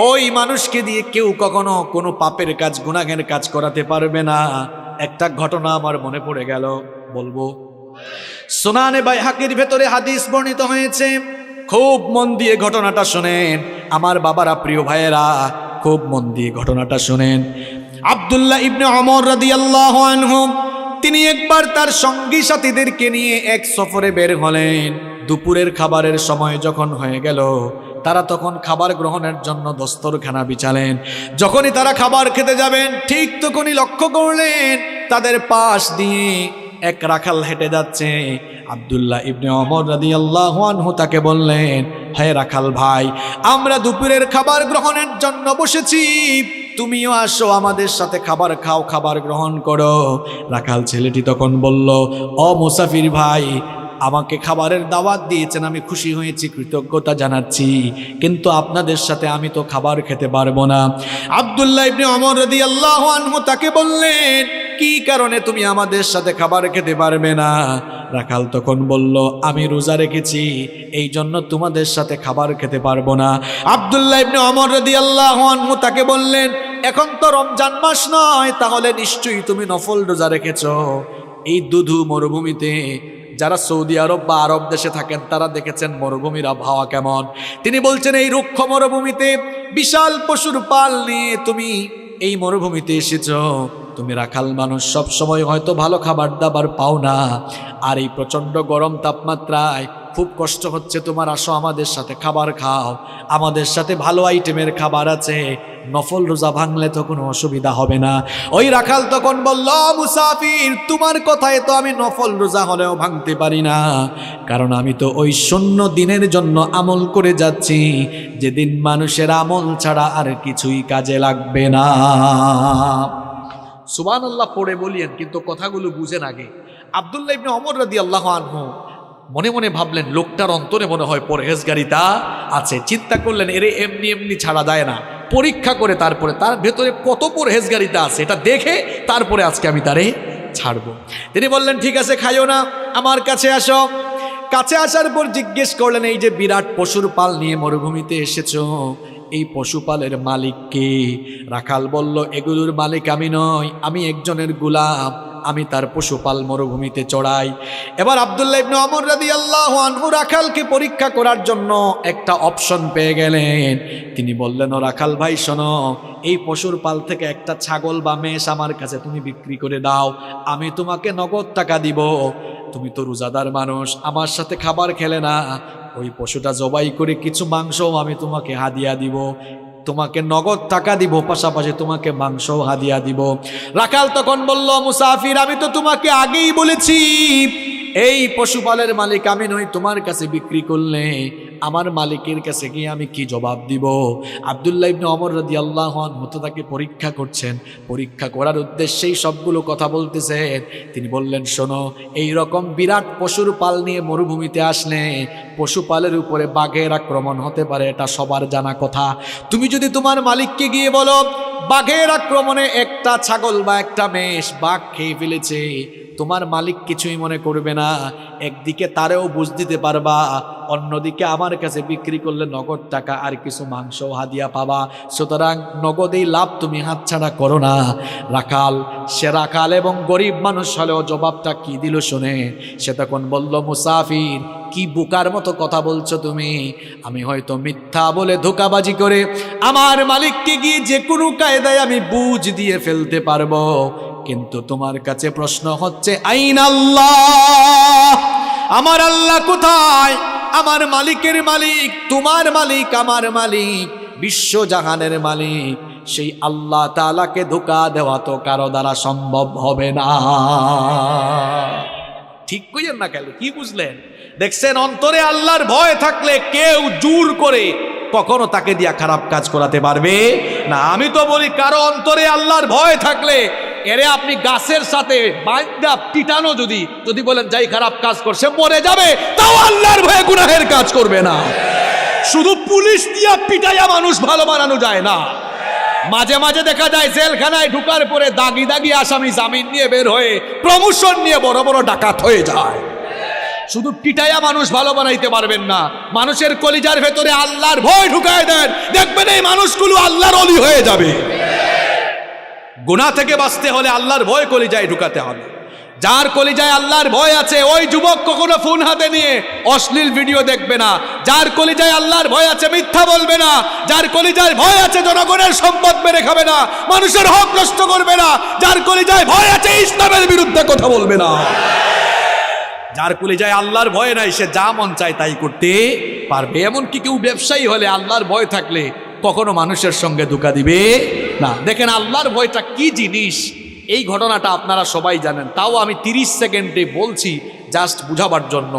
ওই মানুষকে দিয়ে কেউ কখনো কোনো পাপের কাজ, গুনাহের কাজ করাতে পারবে না। একটা ঘটনা আমার মনে পড়ে গেল, বলবো। সুনানে বাইহাকির ভেতরে হাদিস বর্ণিত হয়েছে, খুব মন দিয়ে ঘটনাটা শুনেন আমার বাবারা, প্রিয় ভাইয়েরা, খুব মন দিয়ে ঘটনাটা শুনেন। আব্দুল্লাহ ইবনে ওমর রাদিয়াল্লাহু আনহু তিনি একবার তার সঙ্গী সাথীদেরকে নিয়ে এক সফরে বের হলেন। দুপুরের খাবারের সময় যখন হয়ে গেল, তারা তখন খাবার গ্রহণের জন্য দস্তরখানা বিছালেন। যখনই তারা খাবার খেতে যাবেন, ঠিক তখনই লক্ষ্য করলেন তাদের পাশ দিয়ে এক রাখাল হেঁটে যাচ্ছে। আব্দুল্লাহ ইবনে ওমর রাদিয়াল্লাহু আনহু তাকে বললেন, হে রাখাল ভাই, আমরা দুপুরের খাবার গ্রহণের জন্য বসেছি, তুমিও আসো, আমাদের সাথে খাবার খাও, খাবার গ্রহণ করো। রাখাল ছেলেটি তখন বলল, ও মুসাফির ভাই, আমাকে খাবারের দাওয়াত দিয়েছেন, আমি খুশি হয়েছি, কৃতজ্ঞতা জানাচ্ছি, কিন্তু আপনাদের সাথে আমি তো খাবার খেতে পারবো না। আব্দুল্লাহ ইবনে ওমর রাদিয়াল্লাহু আনহু তাকে বললেন, কি কারণে তুমি আমাদের সাথে খাবার খেতে পারবে না? রাখাল তখন বলল, আমি রোজা রেখেছি, এই জন্য তোমাদের সাথে খাবার খেতে পারবো না। আব্দুল্লাহ ইবনে ওমর রাদিয়াল্লাহু আনহু তাকে বললেন, এখন তো রমজান মাস নয়, তাহলে নিশ্চয়ই তুমি নফল রোজা রেখেছো। এই দুধু মরুভূমিতে যারা সৌদি আরব বা আরব দেশে থাকেন তারা দেখেছেন মরুভূমির আবহাওয়া কেমন। তিনি বলছেন, এই রুক্ষ মরুভূমিতে বিশাল পশুর পাল নিয়ে তুমি এই মরুভূমিতে এসেছো, তুমি রাখাল মানুষ, সব সময় হয়তো ভালো খাবার দাবার পাও না, আর এই প্রচণ্ড গরম তাপমাত্রায় খুব কষ্ট হচ্ছে তোমার, আসো আমাদের সাথে খাবার খাও, আমাদের সাথে ভালো আইটেমের খাবার আছে, নফল রোজা ভাঙলে তো কোনো অসুবিধা হবে না। ওই রাখাল তখন বলল, মুসাফির, তোমার কথায় তো আমি নফল রোজা হলেও ভাঙতে পারি না, কারণ আমি তো ওই শূন্য দিনের জন্য আমল করে যাচ্ছি, যেদিন মানুষের আমল ছাড়া আর কিছুই কাজে লাগবে না। সুবহানাল্লাহ পড়ে বলিয়েন, কিন্তু কথাগুলো বুঝেন আগে। আব্দুল্লাহ ইবনে ওমর রাদিয়াল্লাহু আনহু মনে মনে ভাবলেন, লোকটার অন্তরে মনে হয় পরহেজগারিতা আছে। চিন্তা করলেন, এরে এমনি এমনি ছাড়া যায় না, পরীক্ষা করে তারপরে তার ভেতরে কত পরহেজগারিতা আছে এটা দেখে তারপরে আজকে আমি তারে ছাড়বো। তিনি বললেন, ঠিক আছে, খাইও না, আমার কাছে আসো। কাছে আসার পর জিজ্ঞেস করলেন, এই যে বিরাট পশুর পাল নিয়ে মরুভূমিতে এসেছো, এই পশুপালের মালিক কে? রাখাল বলল, এগুলোর মালিক আমি নই, আমি একজনের গোলাম, আমি তার পশুপাল মরুভূমিতে চড়াই। এবার আব্দুল্লাহ ইবনে ওমর রাদিয়াল্লাহু আনহু রাখালকে পরীক্ষা করার জন্য একটা অপশন পেয়ে গেলেন। তিনি বললেন, ও রাখাল ভাই শোনো, এই পশুর পাল থেকে একটা ছাগল বা মেষ আমার কাছে তুমি বিক্রি করে দাও, আমি তোমাকে নগদ টাকা দিব। তুমি তো রোজাদার মানুষ, আমার সাথে খাবার খেলে না, ওই পশুটা জবাই করে কিছু মাংসও আমি তোমাকে হাদিয়া দিব, তোমাকে নগদ টাকা দিব, পাশাপাশি তোমাকে মাংস হাদিয়া দিব। রাখাল তখন বলল, মুসাফির, আমি তো তোমাকে আগেই বলেছি এই পশুপালের মালিক আমি নই, তোমার কাছে বিক্রি করলে আমার মালিকের কাছে গিয়ে আমি কি জবাব দিব? আব্দুল্লাহ ইবনে ওমর রাদিয়াল্লাহু আনহু তাকে পরীক্ষা করছেন, পরীক্ষা করার উদ্দেশ্যেই সবগুলো কথা বলতেছেন। তিনি বললেন, শোনো, এই রকম বিরাট পশুর পাল নিয়ে মরুভূমিতে আসলে পশুপালের উপরে বাঘের আক্রমণ হতে পারে, এটা সবার জানা কথা। তুমি যদি তোমার মালিককে গিয়ে বলো বাঘের আক্রমণে একটা ছাগল বা একটা মেষ বাঘ খেয়ে ফেলেছে, তোমার মালিক কিছুই মনে করবে না। একদিকে তারেও বুঝ দিতে পারবা, অন্যদিকে আমার কাছে বিক্রি করলে নগদ টাকা আর কিছু মাংস হাদিয়া পাবা। সুতরাং নগদেই লাভ তুমি হাতছাড়া করো না। রাখাল, সে রাখাল এবং গরিব মানুষ হলেও জবাবটা কি দিল শুনে, সে তখন বলল, মুসাফির, কি বোকার মতো কথা বলছো তুমি? আমি হয়তো মিথ্যা বলে ধোঁকাবাজি করে আমার মালিককে গিয়ে যে কোনো কায়দায় আমি বুঝ দিয়ে ফেলতে পারবো, কিন্তু তোমার কাছে প্রশ্ন হচ্ছে, আইন আল্লাহ, আমার আল্লাহ কোথায়? আমার মালিকের মালিক, তোমার মালিক, আমার মালিক, বিশ্বজাহানের মালিক, সেই আল্লাহ তাআলাকে ধোঁকা দেওয়া তো কারো দ্বারা সম্ভব হবে না। ঠিক কইেন না কেন? কি বুঝলেন? দেখছেন, অন্তরে আল্লাহর ভয় থাকলে কেউ জোর করে কখনো তাকে দিয়া খারাপ কাজ করাতে পারবে না। আমি তো বলি, কারো অন্তরে আল্লাহর ভয় থাকলে এরে আপনি গাছের সাথে বাঁধা পিটানো, যদি বলেন যাই খারাপ কাজ করছে মরে যাবে, তাও আল্লাহর ভয়ে গুনাহের কাজ করবে না। শুধু পুলিশ দিয়া পিটাইয়া মানুষ ভালো বানানো যায় না। মাঝে মাঝে দেখা যায় জেলখানায় ঢুকার পরে দাগি দাগি আসামি জামিন নিয়ে বের হয়ে প্রমোশন নিয়ে বড় বড় ডাকাত হয়ে যায়। শুধু পিটাইয়া মানুষ ভালো বানাইতে পারবেন না। মানুষের কলিজার ভেতরে আল্লাহর ভয় ঢুকায় দেন, দেখবেন এই মানুষগুলো আল্লাহর ওলি হয়ে যাবে। গুনাহ থেকে বাঁচতে হলে আল্লাহর ভয় কলিজায় ঢুকাতে হবে। যার কলিজায় আল্লাহর ভয় আছে, ওই যুবক কখনো ফোন হাতে নিয়ে অশ্লীল ভিডিও দেখবে না। যার কলিজায় আল্লাহর ভয় আছে মিথ্যা বলবে না। যার কলিজায় ভয় আছে জনগণের সম্পদ মেরে খাবে না, মানুষের হক নষ্ট করবে না। যার কলিজায় ভয় আছে ইসলামের বিরুদ্ধে কথা বলবে না। যার কলিজায় আল্লাহর ভয় নাই, সে যা মন চায় তাই করতে পারবে। এমনকি কেউ ব্যবসায়ী হলে আল্লাহর ভয় থাকলে কখনো মানুষের সঙ্গে ধোঁকা দিবে না। দেখেন আল্লাহর ভয়টা কি জিনিস, এই ঘটনাটা আপনারা সবাই জানেন, তাও আমি 30 সেকেন্ডে বলছি জাস্ট বুঝাবার জন্য।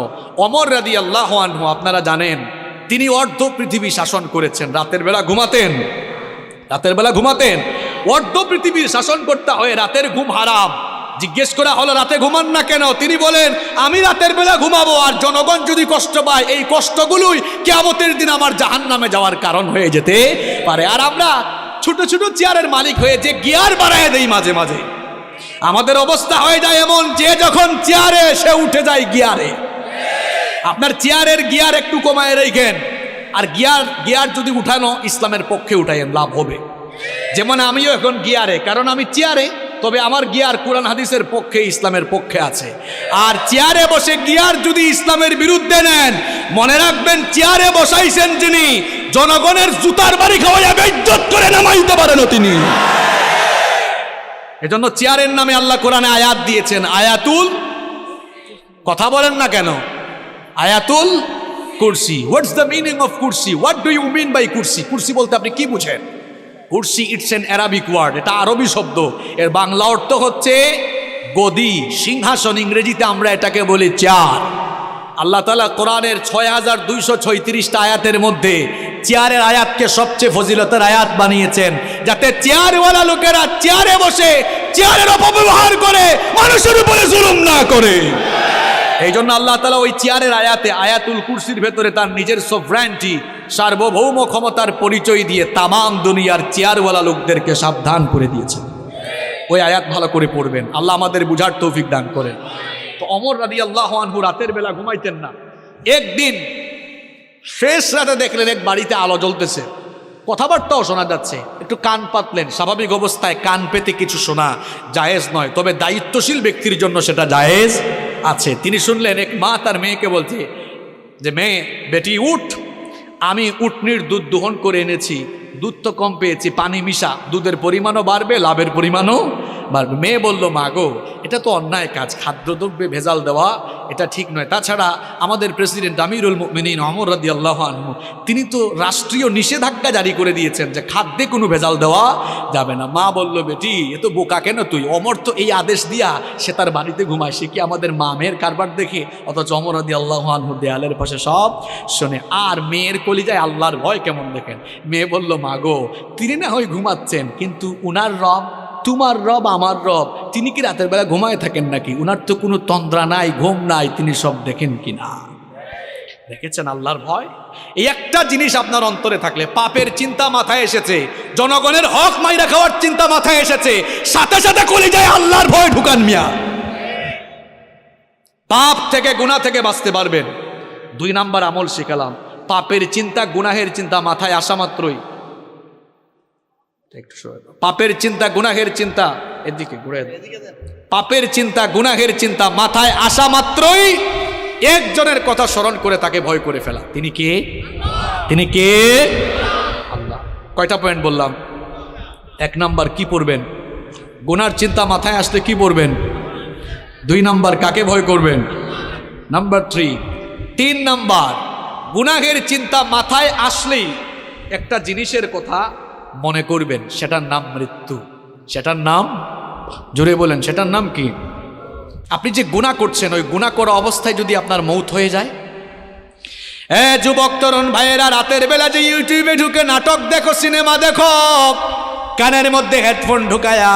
ওমর রাদিয়াল্লাহু আনহু, আপনারা জানেন, তিনি অর্ধ পৃথিবী শাসন করেছেন। রাতের বেলা ঘুমাতেন, অর্ধ পৃথিবীর শাসন করতে হয়, রাতের ঘুম হারাম। জিজ্ঞেস করা হলো, রাতে ঘুমান না কেন? তিনি বলেন, আমি রাতের বেলা ঘুমাবো, আর জনগণ যদি কষ্ট পায়, এই কষ্টগুলোই কিয়ামতের দিন আমার জাহান্নামে যাওয়ার কারণ হয়ে যেতে পারে। আর আমরা ছোট ছোট চেয়ারের মালিক হয়ে যে গিয়ার বাড়ায় দেই, মাঝে মাঝে আমাদের অবস্থা হয়ে যায় এমন, যে যখন চেয়ারে সে উঠে যায় গিয়ারে। আপনার চেয়ারের গিয়ার একটু কমায় রেখেন, আর গিয়ার যদি উঠানো ইসলামের পক্ষে উঠাইয়েন, লাভ হবে। যেমন আমিও এখন গিয়ারে, কারণ আমি চেয়ারে, তবে আমার গিয়ার কোরআন হাদিসের পক্ষে, ইসলামের পক্ষে আছে। আর চেয়ারে বসে গিয়ার যদি ইসলামের বিরুদ্ধে নেন, মনে রাখবেন চেয়ারে বসাইছেন যিনি, জনগণের জুতার বাড়ি খাওয়াইয়া বেইজ্জত করে নামাইতে পারেন তিনি। এজন্য চেয়ারের নামে আল্লাহ কোরআনে আয়াত দিয়েছেন, আয়াতুল, কথা বলেন না কেন, আয়াতুল কুরসি। হোয়াটস দ্য মিনিং অফ কুরসি? What do you mean by কুরসি? কুরসি বলতে আপনি কি বুঝেন? কুরসি, ইটস এন অ্যারাবিক ওয়ার্ড, এটা আরবি শব্দ। এর বাংলা অর্থ হচ্ছে গদি, সিংহাসন। ইংরেজিতে আমরা এটাকে বলি চেয়ার। আল্লাহ তাআলা কোরআনের 6236টা আয়াতের মধ্যে চেয়ারের আয়াতকে সবচেয়ে ফজিলতের আয়াত বানিয়েছেন, যাতে চেয়ারওয়ালা লোকেরা চেয়ারে বসে চেয়ারের অপব্যবহার করে মানুষের উপরে জুলুম না করে। এই জন্য আল্লাহ তাআলা ওই চেয়ারের আয়াতে, আয়াতুল কুরসির ভেতরে তার নিজের সভ্রান্টি, সার্বভৌম ক্ষমতার পরিচয় দিয়ে তামাম দুনিয়ার চেয়ারওয়ালা লোকদেরকে সাবধান করে দিয়েছে। ওই আয়াত ভালো করে পড়বেন, আল্লাহ আমাদের বুঝার তৌফিক দান করেন। তো ওমর রাদিয়াল্লাহু আনহু রাতের বেলা ঘুমাইতেন না। একদিন শেষ রাতে দেখলেন এক বাড়িতে আলো জ্বলতেছে, কথাবার্তাও শোনা যাচ্ছে। একটু কান পাতলেন। স্বাভাবিক অবস্থায় কান পেতে কিছু শোনা জায়েজ নয়, তবে দায়িত্বশীল ব্যক্তির জন্য সেটা জায়েজ আছে। তিনি শুনলেন এক মা তার মেয়েকে বলছে যে, মেয়ে, বেটি উঠ, আমি উটনির দুধ দোহন করে এনেছি, দুধ তো কম পেয়েছি, পানি মিশা, দুধের পরিমাণও বাড়বে, লাভের পরিমাণও বাড়বে। মেয়ে বলল, মা গো, এটা তো অন্যায় কাজ, খাদ্যদ্রব্যে ভেজাল দেওয়া এটা ঠিক নয়। তাছাড়া আমাদের প্রেসিডেন্ট আমিরুল মুমিনিন ওমর রাদিয়াল্লাহু আনহু, তিনি তো রাষ্ট্রীয় নিষেধাজ্ঞা জারি করে দিয়েছেন যে খাদ্যে কোনো ভেজাল দেওয়া যাবে না। মা বলল, বেটি, এ তো বোকা কেন তুই? ওমর তো এই আদেশ দিয়া সে তার বাড়িতে ঘুমায়, সে কি আমাদের মা মেয়ের কারবার দেখে? অথচ ওমর রাদিয়াল্লাহু আনহু দেয়ালের পাশে সব শোনে। আর মেয়ের কলিজায় আল্লাহর ভয় কেমন দেখেন। মেয়ে বলল, মা গো, তিনি না হয় ঘুমাচ্ছেন, কিন্তু উনার রব, তোমার রব, আমার রব, তিনি কি রাতের বেলা ঘুমায় থাকেন নাকি? উনার তো কোনো তন্দ্রা নাই, ঘুম নাই, তিনি সব দেখেন কিনা। দেখেছেন আল্লাহর ভয়? এই একটা জিনিস আপনার অন্তরে থাকলে, পাপের চিন্তা মাথায় এসেছে, জনগণের হক মাইরা খাওয়ার চিন্তা মাথায় এসেছে, সাথে সাথে কলিজায় আল্লাহর ভয় ঢুকান মিয়া। পাপ থেকে গুনাহ থেকে বাঁচতে পারবেন। 2 নাম্বার আমল শিখালাম, পাপের চিন্তা গুনাহের চিন্তা মাথায় আসা মাত্রই, পাপের চিন্তা গুনাহের চিন্তা, এদিকে ঘুরে, পাপের চিন্তা গুনাহের চিন্তা মাথায় আসা মাত্রই একজনের কথা স্মরণ করে তাকে ভয় করে ফেলা। তিনি কে? তিনি কে? আল্লাহ। কয়টা পয়েন্ট বললাম? 1 নাম্বার কি পড়বেন? গুনার চিন্তা মাথায় আসলে কি পড়বেন? 2 নাম্বার কাকে ভয় করবেন? নাম্বার 3 নাম্বার গুনাহের চিন্তা মাথায় আসলেই একটা জিনিসের কথা মনে করবেন, সেটার নাম মৃত্যু। সেটার নাম, জোরে বলেন, সেটার নাম কি? আপনি যে গুনাহ করছেন, ওই গুনাহ করা অবস্থায় যদি আপনার মৌত হয়ে যায়। যুবক তরুণ ভাইয়েরা, রাতের বেলা যে ইউটিউবে ঢুকে নাটক দেখো, সিনেমা দেখো, কানের মধ্যে হেডফোন ঢুকায়া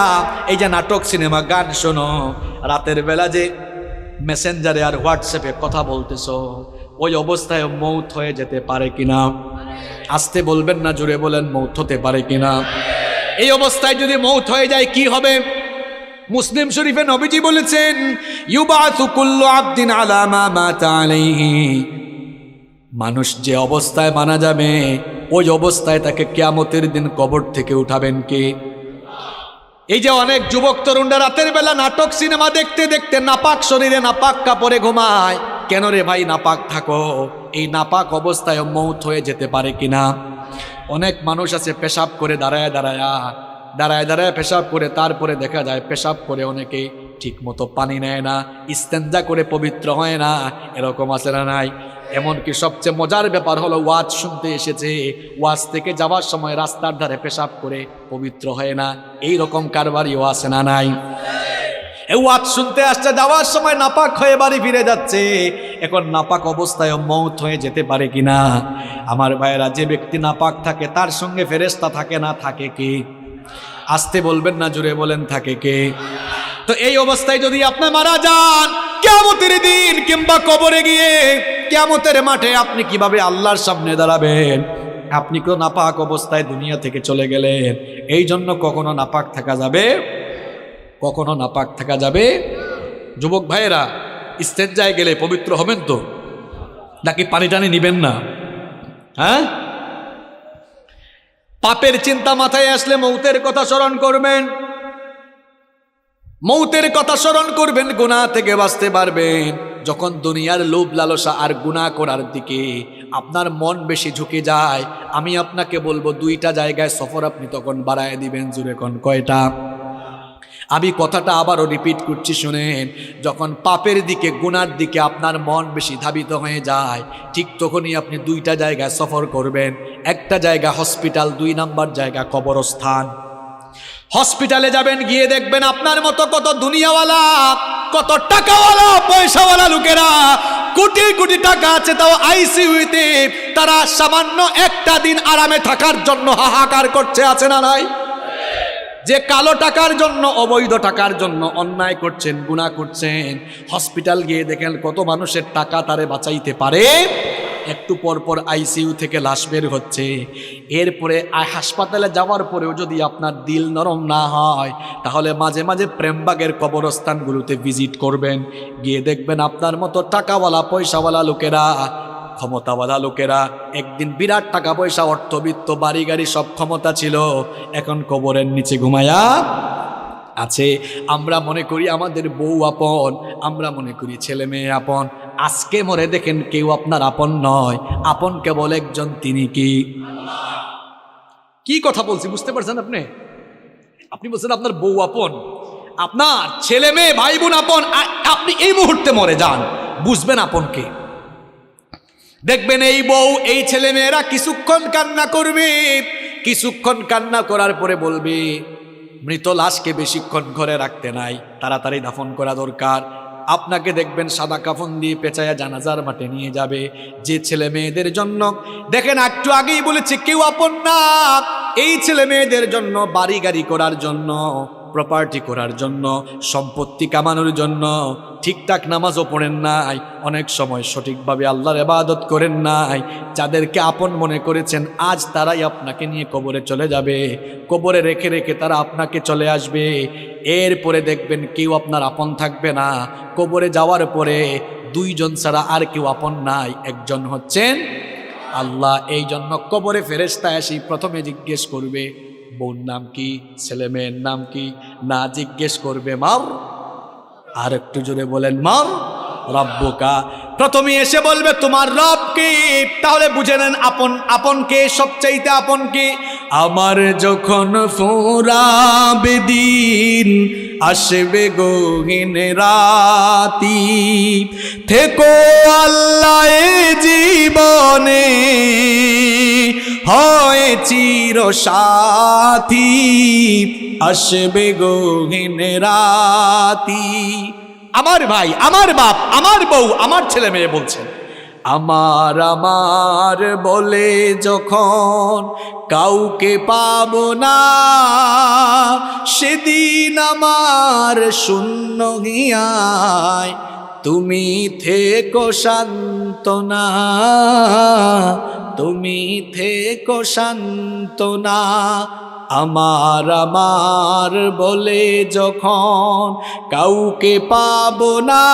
এই যে নাটক সিনেমা গান শোনো, রাতের বেলা যে মেসেঞ্জারে আর হোয়াটসঅ্যাপে কথা বলতেছো, ওই অবস্থায় মৌত হয়ে যেতে পারে কিনা? আসতে বলবেন না, জোরে বলেন, মৌত হতে পারে কিনা? এই অবস্থায় যদি মৌত হয়ে যায় কি হবে? মুসলিম শরীফে নবীজি বলেছেন, ইউবাসু কুল্লু আবদিন আলা মা মাতা আলাইহি, মানুষ যে অবস্থায় মারা যাবে ওই অবস্থায় তাকে কিয়ামতের দিন কবর থেকে উঠাবেন কে? এই যে অনেক যুবক তরুণরা রাতের বেলা নাটক সিনেমা দেখতে দেখতে নাপাক শরীরে নাপাক কাপড়ে ঘুমায়। কেন রে ভাই নাপাক থাকো? এই নাপাক অবস্থায় মৌত হয়ে যেতে পারে কিনা? অনেক মানুষ আছে পেশাব করে দাঁড়ায় দাঁড়ায় পেশাব করে, তারপরে দেখা যায় পেশাব করে অনেকে ঠিক মতো পানি নেয় না, ইস্তেঞ্জা করে পবিত্র হয় না, এরকম আছে না নাই? এমনকি সবচেয়ে মজার ব্যাপার হলো, ওয়াজ শুনতে এসেছে, ওয়াজ থেকে যাওয়ার সময় রাস্তার ধারে পেশাব করে পবিত্র হয় না, এই রকম কারবারিও আছে না নাই? ওয়াজ শুনতে আসছে, যাওয়ার সময় নাপাক হয়ে বাড়ি ফিরে যাচ্ছে। এখন নাপাক অবস্থায় মৌত হয়ে যেতে পারে কিনা? আমার ভাইয়েরা, যে ব্যক্তি নাপাক থাকে তার সঙ্গে ফেরেশতা থাকে না, থাকে কে? আসতে বলবেন না, জোরে বলেন, থাকে কে? তো এই অবস্থায় যদি আপনি মারা যান, কিয়ামতের দিন কিংবা কবরে গিয়ে কিয়ামতের মাঠে আপনি কিভাবে আল্লাহর সামনে দাঁড়াবেন? আপনি তো নাপাক অবস্থায় দুনিয়া থেকে চলে গেলেন। এই জন্য কখনো নাপাক থাকা যাবে, কখনো নাপাক থাকা যাবে। যুবক ভাইয়েরা, ইস্তেঞ্জায় গেলে পবিত্র হবেন তো, নাকি পানি টানি নিবেন না? হ্যাঁ, পাপের চিন্তা মাথায় আসলে মৌতের কথা স্মরণ করবেন, মৌতের কথা স্মরণ করবেন, গুনাহ থেকে বাঁচতে পারবেন। যখন দুনিয়ার লোভ লালসা আর গুনাহ করার দিকে আপনার মন বেশি ঝুঁকে যায়, আমি আপনাকে বলবো 2টা জায়গায় সফর আপনি তখন বাড়ায় দিবেন। জুড়ে কোন কয়টা? আমি কথাটা আবারও রিপিট করছি, শুনেন। যখন পাপের দিকে গুনার দিকে আপনার মন বেশি ধাবিত হয়ে যায়, ঠিক তখনই আপনি 2টা জায়গায় সফর করবেন। একটা জায়গা হসপিটাল, 2 নাম্বার জায়গা কবরস্থান। হসপিটালে যাবেন, গিয়ে দেখবেন আপনার মতো কত দুনিয়াওয়ালা, কত টাকাওয়ালা, পয়সাওয়ালা লোকেরা, কোটি কোটি টাকা আছে, তাও আইসিইউতে তারা সামান্য একটা দিন আরামে থাকার জন্য হাহাকার করছে, আছে না নাই? যে কালো টাকার জন্য, অবৈধ টাকার জন্য অন্যায় করছেন, গুনাহ করছেন, হসপিটাল গিয়ে দেখেন কত মানুষের টাকা তারে বাঁচাইতে পারে। একটু পর পর আইসিইউ থেকে লাশ বের হচ্ছে। এরপরে হাসপাতালে যাওয়ার পরেও যদি আপনার দিল নরম না হয়, তাহলে মাঝে মাঝে প্রেমবাগের কবরস্থানগুলোতে ভিজিট করবেন। গিয়ে দেখবেন আপনার মতো টাকাওয়ালা, পয়সাওয়ালা লোকেরা, ক্ষমতাওয়ালা লোকেরা, একদিন বিরাট টাকা পয়সা, অর্থবিত্ত, বাড়ি গাড়ি সব ক্ষমতা ছিল, এখন কবরের নিচে ঘুমায়া আছে। আমরা মনে করি আমাদের বউ আপন, আমরা মনে করি ছেলে মেয়ে আপন। আজকে মরে দেখেন কেউ আপনার আপন নয়, আপন কেবল একজন, তিনি কি কথা বলছি বুঝতে পারছেন আপনি? আপনি বলছেন আপনার বউ আপন, আপনার ছেলে মেয়ে ভাই বোন আপন। আপনি এই মুহূর্তে মরে যান, বুঝবেন আপনকে। দেখবেন এই বউ, এই ছেলে মেয়েরা কিছুক্ষণ কান্না করবে, কিছুক্ষণ কান্না করার পরে বলবে, মৃত লাশকে বেশিক্ষণ ঘরে রাখতে নাই, তাড়াতাড়ি দাফন করা দরকার। আপনাকে দেখবেন সাদা কাফন দিয়ে পেঁচায়া জানাজার মাঠে নিয়ে যাবে। যে ছেলে মেয়েদের জন্য, দেখেন একটু আগেই বলেছে কেউ আপন না, এই ছেলে মেয়েদের জন্য, বাড়ি গাড়ি করার জন্য, প্রপার্টি করার জন্য, সম্পত্তি কামানোর জন্য ঠিকঠাক নামাজও পড়েন নাই, অনেক সময় সঠিকভাবে আল্লাহর ইবাদত করেন নাই। যাদেরকে আপন মনে করেছেন আজ তারাই আপনাকে নিয়ে কবরে চলে যাবে, কবরে রেখে রেখে তারা আপনাকে চলে আসবে। এরপরে দেখবেন কেউ আপনার আপন থাকবে না। কবরে যাওয়ার পরে দুইজন ছাড়া আর কেউ আপন নাই, একজন হচ্ছেন আল্লাহ। এই জন্য কবরে ফেরেশতা এসে প্রথমে জিজ্ঞেস করবে বোন নাম কি, ছেলে মেয়ের নাম কি, না জিজ্ঞেস করবে মার, আর একটু জোরে বলেন মার রব্বুকা। প্রথমে এসে বলবে তোমার রব কি, তাহলে বুঝে নেন আপন। আপন কে? সবচাইতে আপন কে? আমার যখন ফুরাবে দিন, আসবে গহীন রাতি, থেকো আল্লাহ এ জীবনে, হয় চির সাথী, আসবে গহীন রাতি। আমার ভাই, আমার বাপ, আমার বউ, আমার ছেলে মেয়ে বলছেন আমার আমার বলে যখন কাউকে পাবো না, সেদিন আমার শূন্য হিয়ায় তুমি থেকো সান্ত্বনা, তুমি থেকো সান্ত্বনা। আমার আমার বলে যখন কাউকে পাবো না,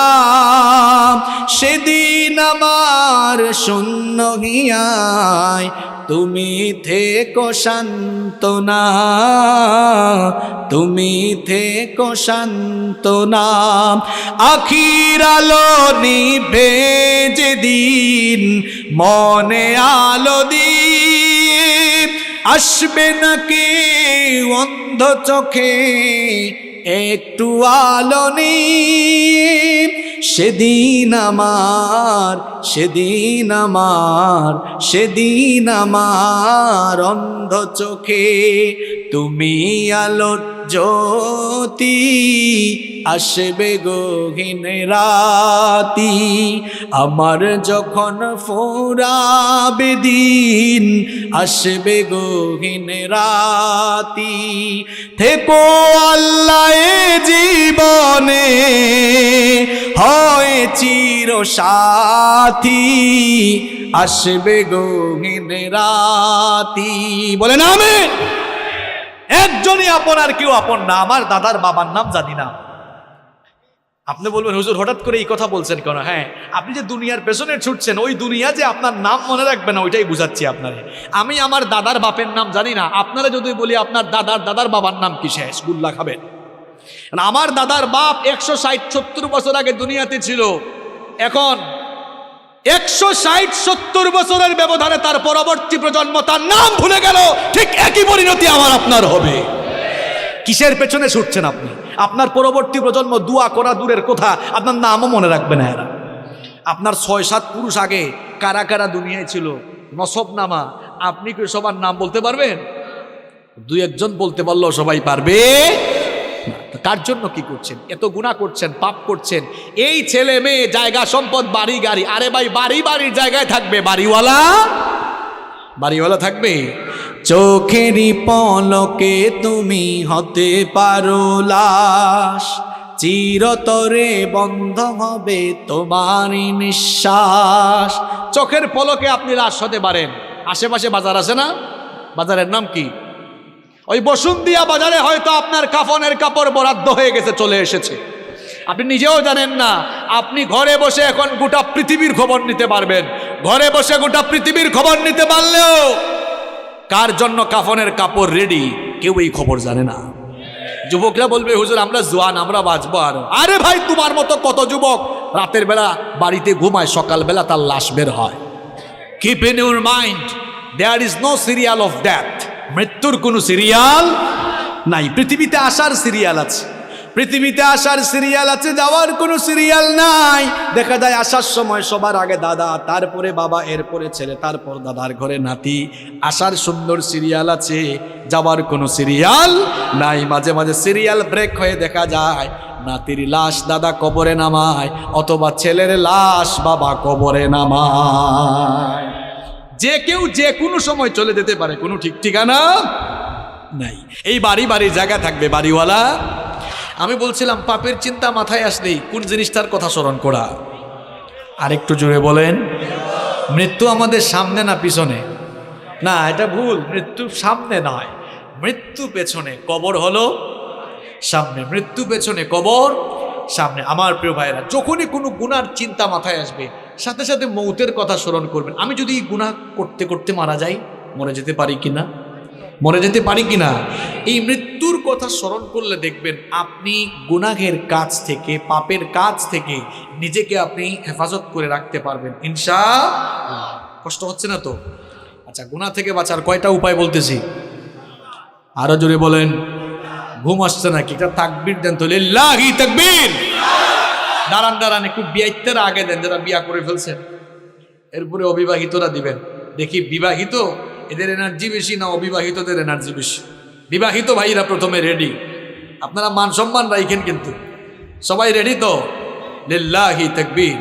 সেদিন আমার শূন্য হিয়ায় তুমি থেকো সান্ত্বনা, তুমি থেকো সান্ত্বনা। আখির আলো নিভে যেদিন মনে আলো দিয়ে, আসবে নাকি অন্ধ চোখে একটু আলো নিয়ে, সেদিন আমার, সেদিন আমার, সেদিন আমার অন্ধ চোখে তুমি আলোর জ্যোতি, আসবে গহীন রাতি। আমার যখন ফুরাবে দিন, আসবে গহীন রাতি, থেকো আল্লাহ এ জীবনে, হয় চির সাথী, আসবে গহীন রাতি। বলেন আমিন। একজনই আপন, আর কেউ আপন না। আমার দাদার বাবার নাম জানি না। আপনি বলবেন হুজুর হঠাৎ করে এই কথা বলছেন কেন? হ্যাঁ, আপনি যে দুনিয়ার পেছনে ছুটছেন, ওই দুনিয়া যে আপনার নাম মনে রাখবে না, ওইটাই বুঝাচ্ছি আপনারে। আমি আমার দাদার বাপের নাম জানি না। আপনারা যদি বলি আপনার দাদার বাবার নাম কি, শেষ গুল্লা খাবেন। আমার দাদার বাপ 160-70 বছর আগে দুনিয়াতে ছিল। এখন 160-70 বছরের ব্যবধানে তার পরবর্তী প্রজন্ম তার নাম ভুলে গেল। ঠিক একই পরিণতি আমার আপনার হবে। কিসের পেছনে ছুটছেন আপনি? আপনার পরবর্তী প্রজন্ম দোয়া করা দূরের কথা, আপনার নামও মনে রাখবে না এরা। আপনার 6-7 পুরুষ আগে কারা কারা দুনিয়ায় ছিল, নসব নামা, আপনি কি সবার নাম বলতে পারবেন? 2-1 বলতে পারলেও সবাই পারবে। কার জন্য কি করছেন? এত গুনাহ করছেন, পাপ করছেন। এই ছেলে মেয়ে, জায়গা সম্পদ, বাড়ি গাড়ি, আরে ভাই বাড়ির জায়গায় থাকবে, বাড়িওয়ালা থাকবে। চোখেরই পলকে তুমি হতে পারো লাশ, চিরতরে বন্ধ হবে তোমারই নিঃশ্বাস। চোখের পলকে আপনি লাশ হতে পারেন। আশেপাশে বাজার আছে না? বাজারের নাম কি? ওই বসুন্ধিয়া বাজারে হয়তো আপনার কাফনের কাপড় বরাদ্দ হয়ে গেছে, চলে এসেছে, আপনি নিজেও জানেন না। আপনি ঘরে বসে এখন গোটা পৃথিবীর খবর নিতে পারবেন। ঘরে বসে গোটা পৃথিবীর খবর নিতে পারলেও কার জন্য কাফনের কাপড় রেডি, কেউ এই খবর জানে না। যুবকরা বলবে হুজুর আমরা জোয়ান, আমরা বাঁচবো আরো। আরে ভাই, তোমার মতো কত যুবক রাতের বেলা বাড়িতে ঘুমায়, সকালবেলা তার লাশ বের হয়। Keep in your mind, there is no serial of death. মৃত্যুর কোনো সিরিয়াল নাই। পৃথিবীতে আসার সিরিয়াল আছে, পৃথিবীতে আসার সিরিয়াল আছে, যাওয়ার কোনো সিরিয়াল নাই। দেখা যায় আসার সময় সবার আগে দাদা, তারপরে বাবা, এরপরে ছেলে, তারপর দাদার ঘরে নাতি। আসার সুন্দর সিরিয়াল আছে, যাওয়ার কোনো সিরিয়াল নাই। মাঝে মাঝে সিরিয়াল ব্রেক হয়ে দেখা যায় নাতির লাশ দাদা কবরে নামায়, অথবা ছেলের লাশ বাবা কবরে নামায়। যে কেউ যে কোনো সময় চলে যেতে পারে, কোনো ঠিক ঠিকানা নাই। এই বাড়ি বাড়ি জায়গা থাকবে বাড়িওয়ালা। আমি বলছিলাম পাপের চিন্তা মাথায় আসলেই কোন জিনিসটার কথা স্মরণ করা। আরেকটু জোরে বলেন। মৃত্যু আমাদের সামনে না পিছনে? না, এটা ভুল। মৃত্যু সামনে নয়, মৃত্যু পেছনে। কবর হলো সামনে, মৃত্যু পেছনে, কবর সামনে। আমার প্রিয় ভাইরা, যখনই কোনো গুনার চিন্তা মাথায় আসবে সাথে সাথে মৌতের কথা স্মরণ করবেন। আমি যদি গুনাহ করতে করতে মারা যাই, মরে যেতে পারি কিনা, মরে যেতে পারি কিনা, এই মৃত্যুর কথা স্মরণ করলে দেখবেন আপনি গুনাহের কাজ থেকে, পাপের কাজ থেকে নিজেকে আপনি হেফাজত করে রাখতে পারবেন ইনশাআল্লাহ। কষ্ট হচ্ছে না তো? আচ্ছা, গুনাহ থেকে বাঁচার কয়টা উপায় বলতেছি, আরো জোরে বলেন। ঘুম আসছে নাকি? একটা তাকবীর দেন তো, লিল্লাহি তাকবীর। দাঁড়ান দাঁড়ান, একটু বিয়াইতের আগে দেন যারা বিয়া করে ফেলছেন, এরপরে অবিবাহিতরা দিবেন। দেখি বিবাহিত এদের এনার্জি বেশি না অবিবাহিতদের এনার্জি বেশি? বিবাহিত ভাইরা প্রথমে রেডি, আপনারা মান সম্মান রাখেন কিন্তু। সবাই রেডি তো? লিল্লাহি তাকবীর।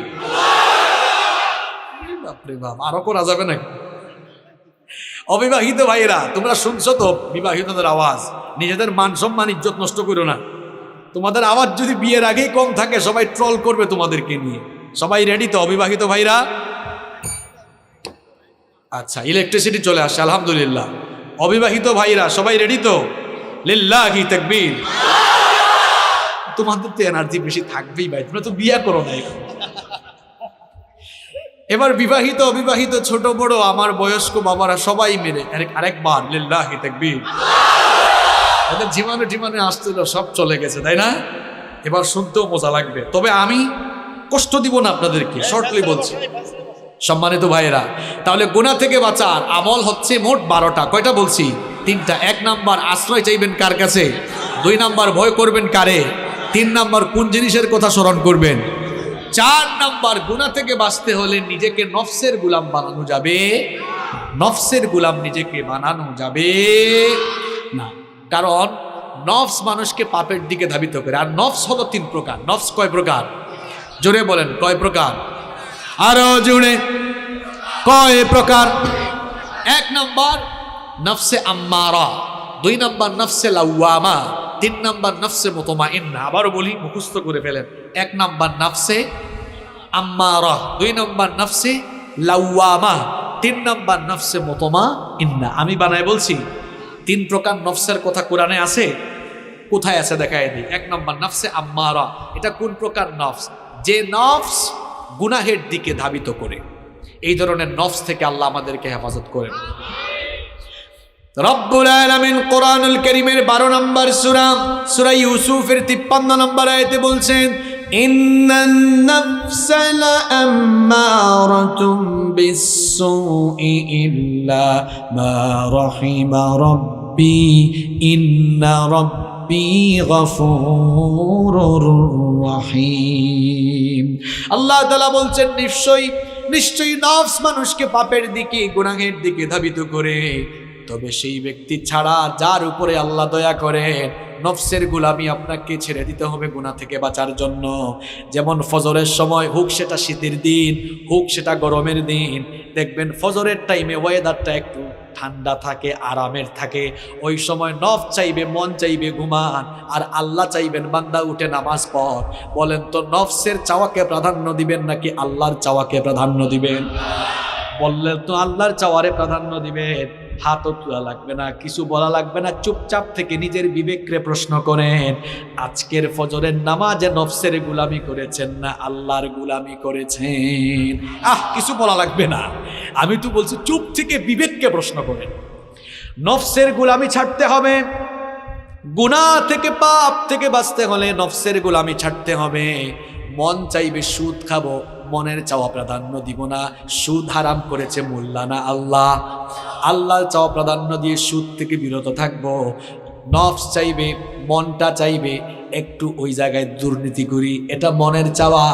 বাপরে বাপ, আরো করা যাবে নাকি? অবিবাহিত ভাইরা তোমরা শুনছো তো বিবাহিতদের আওয়াজ, নিজেদের মান সম্মান ইজ্জত নষ্ট করো না। তোমাদের আওয়াজ যদি বিয়ের আগেই কম থাকে সবাই ট্রল করবে তোমাদেরকে নিয়ে। সবাই রেডি তো অবিবাহিত ভাইরা? আচ্ছা, ইলেকট্রিসিটি চলে আসছে আলহামদুলিল্লাহ। অবিবাহিত ভাইরা সবাই রেডি তো? লিল্লাহি তাকবীর। তোমাদের তো এনার্জি বেশি থাকবেই ভাই, তোমরা তো বিয়ে করো না। এবার বিবাহিত অবিবাহিত ছোট বড় আমার বয়স্ক বাবারা সবাই মিলে আরেকবার লিল্লাহি তাকবীর। ওদের জীবনে আসছিল সব চলে গেছে, তাই না? এবার শুনতেও মজা লাগবে, তবে আমি কষ্ট দিব না আপনাদেরকে, শর্টলি বলছি। সম্মানিত ভাইয়েরা, তাহলে গুনাহ থেকে বাঁচার আমল হচ্ছে মোট 12টা। কয়টা বলছি? 3টা। 1 নাম্বার আশ্রয় চাইবেন কার কাছে? 2 নাম্বার ভয় করবেন কারে? 3 নাম্বার কোন জিনিসের কথা স্মরণ করবেন? 4 নাম্বার গুনাহ থেকে বাঁচতে হলে নিজেকে নফসের গোলাম বানানো যাবে, নফসের গোলাম নিজেকে বানানো যাবে না। কারণ নফস মানুষকে পাপের দিকে ধাবিত করে। আর নফস হলো 3 প্রকার। নফস কয় প্রকার? জোরে বলেন, কয় প্রকার? আরো জোরে, কয় প্রকার? 1 নাম্বার নফসে আম্মারা, 2 নাম্বার নফসে লাওয়ামা, 3 নাম্বার নফসে মুতমাইন্না। আবারও বলি, মুখস্থ করে ফেলেন। 1 নাম্বার নফসে আম্মারা, 2 নাম্বার নফসে লাওয়ামা, 3 নাম্বার নফসে মুতমাইন্না। আমি বানায় বলছি। 3 প্রকার নফসের কথা কোরআনে আছে। কোথায় আছে দেখায় দিই। 1 নাম্বার নফসে আম্মারা, এটা কোন প্রকার নফস? যে নফস গুনাহের দিকে ধাবিত করে। এই ধরনের নফস থেকে আল্লাহ আমাদেরকে হেফাজত করেন। রব্বুল আলামিন কোরআনুল কারীমের 12 নম্বর সূরা, সূরা ইউসুফের 53 নম্বর আয়াতে বলছেন, ইন্নান নাফসা লাআম্মারাতুম বিস-সুই ইল্লা মা রাহিমা রাব্বি ইন্না রাব্বি গফুরুর রহিম। আল্লাহ তাআলা বলছেন, নিশ্চয়ই নফস মানুষকে পাপের দিকে, গুনাহের দিকে ধাবিত করে। তবে সেই ব্যক্তি ছাড়া যার উপরে আল্লাহ দয়া করেন, নফসের গোলামি আপনাকে ছেড়ে দিতে হবে গুনাহ থেকে বাঁচার জন্য। যেমন ফজরের সময়, হোক সেটা শীতের দিন, হোক সেটা গরমের দিন, দেখবেন ফজরের টাইমে ওয়েদারটা একটু ঠান্ডা থাকে, আরামের থাকে। ওই সময় নফস চাইবে, মন চাইবে ঘুমান, আর আল্লাহ চাইবেন বান্দা উঠে নামাজ পড়। বলেন তো নফসের চাওয়াকে প্রাধান্য দিবেন নাকি আল্লাহর চাওয়াকে প্রাধান্য দিবেন? বললেন তো আল্লাহর চাওয়ারে প্রাধান্য দিবেন। হাতও তোলা লাগবে না, কিছু বলা লাগবে না, চুপচাপ থেকে নিজের বিবেককে প্রশ্ন করেন, আজকের ফজরের নামাজে নফসের গোলামি করেছেন না আল্লাহর গোলামি করেছেন? কিছু বলা লাগবে না। আমি তো বলছি চুপ থেকে বিবেককে প্রশ্ন করেন। নফসের গোলামি ছাড়তে হবে। গুনাহ থেকে, পাপ থেকে বাঁচতে হলে নফসের গোলামি ছাড়তে হবে। মন চাইবে সুদ খাবো, মনের চাওয়া প্রাধান্য দিব না। সুদ হারাম করেছে মোল্লা না আল্লাহ। আল্লাহর চাওয়া প্রাধান্য দিয়ে সুদ থেকে বিরত থাকবো। নফস চাইবে, মনটা চাইবে একটু ওই জায়গায় দুর্নীতি করি, এটা মনের চাওয়া।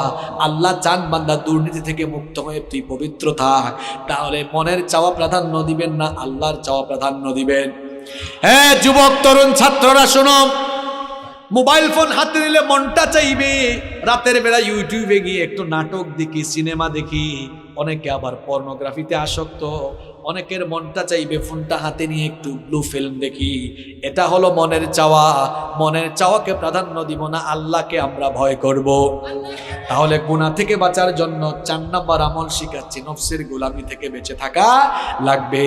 আল্লাহ চান বান্দা দুর্নীতি থেকে মুক্ত হয়ে তুই পবিত্র থাক। তাহলে মনের চাওয়া প্রাধান্য দিবেন না আল্লাহর চাওয়া প্রাধান্য দিবেন? হ্যাঁ যুবক তরুণ ছাত্ররা শোনো, মোবাইল ফোন হাতে নিলে মনটা চাইবে রাতের বেলা ইউটিউবে গিয়ে একটু নাটক দেখি, সিনেমা দেখি, অনেকে আবার পর্নোগ্রাফিতে আসক্ত, অনেকের মনটা চাইবে ফোনটা হাতে নিয়ে একটু ব্লু ফিল্ম দেখি। এটা হলো মনের চাওয়া। মনের চাওয়াকে প্রাধান্য দিব না, আল্লাহকে আমরা ভয় করব। তাহলে গুনাহ থেকে বাঁচার জন্য 4 নম্বর আমল শিখাচ্ছি, নফসের গোলামি থেকে বেঁচে থাকা লাগবে।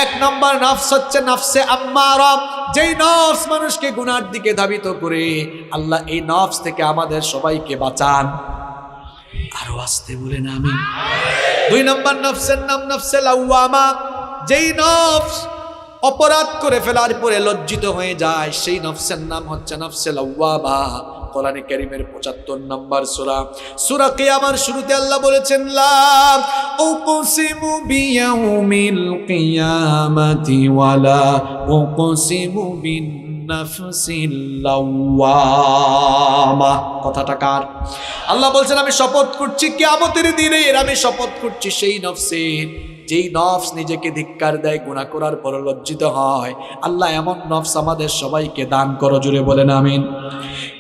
1 নম্বর নফস হচ্ছে নফসে আম্মারা, যেই নফস মানুষকে গুনার দিকে ধাবিত করে। আল্লাহ এই নফস থেকে আমাদের সবাইকে বাঁচান। আরো আসতে বলেন আমিন। 2 নম্বর নফসের নাম নফসে লাওয়ামা, যেই নফস অপরাধ করে ফেলার পরে লজ্জিত হয়ে যায়, সেই নফসের নাম হচ্ছে নফসে লাওয়ামা। কোরআনে কারীমের 75 নম্বর সূরা কিয়ামার শুরুতে আল্লাহ বলেছেন, লা উকসিমু বিয়াউমিল কিয়ামাতি ওয়ালা উকসিমু বিন নাফসিল লাওয়ামা। কথাটা কার? আল্লাহ বলছেন আমি শপথ করছি কিয়ামতের দিনে, আমি শপথ করছি সেই নফসের, যেই নফস নিজেকে ধিক্কার দেয়, গুনাহ করার পর লজ্জিত হয়। আল্লাহ এমন নফস আমাদের সবাইকে দান করো, জুড়ে বলেন আমিন।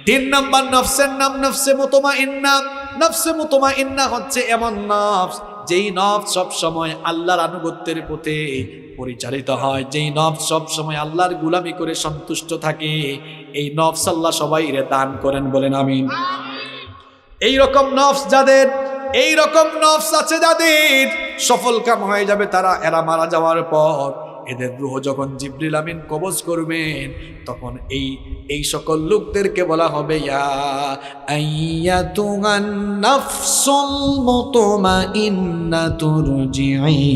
3 নম্বর নফসের নাম নফসে মুতমাইন্না। নফসে মুতমাইন্না হচ্ছে এমন নফস, যেই নফস সব সময় আল্লাহর আনুগত্যের পথে পরিচালিত হয়, যেই নফস সব সময় আল্লাহর গোলামি করে সন্তুষ্ট থাকে। এই নফস আল্লাহ সবাইরে দান করেন, বলেন আমিন। এই রকম নফস যাদের, এই রকম নফস আছে যাদের, সফল কাম হয়ে যাবে তারা। এরা মারা যাওয়ার পর এদের রূহ যখন জিবরিল আমিন কবজ করবেন, তখন এই সকল লোকদেরকে বলা হবে, ইয়া আইয়াতুহান নাফসুল মুতমাইন্নাতু রুজিই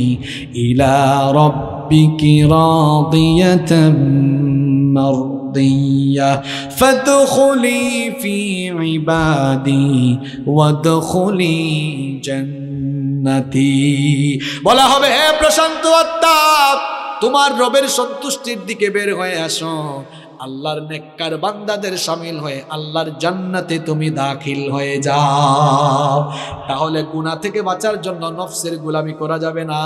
ইলা রাব্বিকি রাদিয়াতাম মারদিয়া ফাদখুলি ফি ইবাদি ওয়াদখুলি জান্নাতি। বলা হবে, হে প্রশান্ত আত্মা, তোমার রবের সন্তুষ্টির দিকে বের হয়ে আসো, আল্লাহর নেককার বান্দাদের শামিল হয়ে আল্লাহর জান্নাতে তুমি দাখিল হয়ে যাও। তাহলে গুনাহ থেকে বাঁচার জন্য নফসের গোলামি করা যাবে না,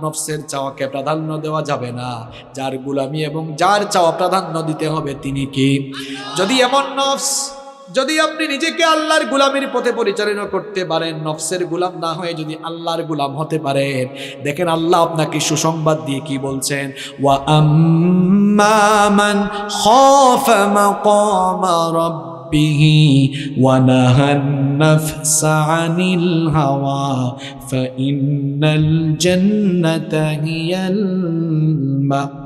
নফসের চাওয়াকে প্রাধান্য দেওয়া যাবে না। যার গোলামি এবং যার চাওয়া প্রাধান্য দিতে হবে তিনি কি? যদি এমন নফস, যদি আপনি নিজেকে আল্লাহর গোলামির পথে পরিচালনা করতে পারেন, নফসের গোলাম না হয়ে যদি আল্লাহর গোলাম হতে পারেন, দেখেন আল্লাহ আপনাকে সুসংবাদ দিয়ে কি বলছেন, ওয়া আম্মা মান খাফা মাকামা রাব্বিহি ওয়া নাহান নাফসা আনিল হাওয়া ফাইন্নাল জান্নাতা হিয়াল মাওয়া।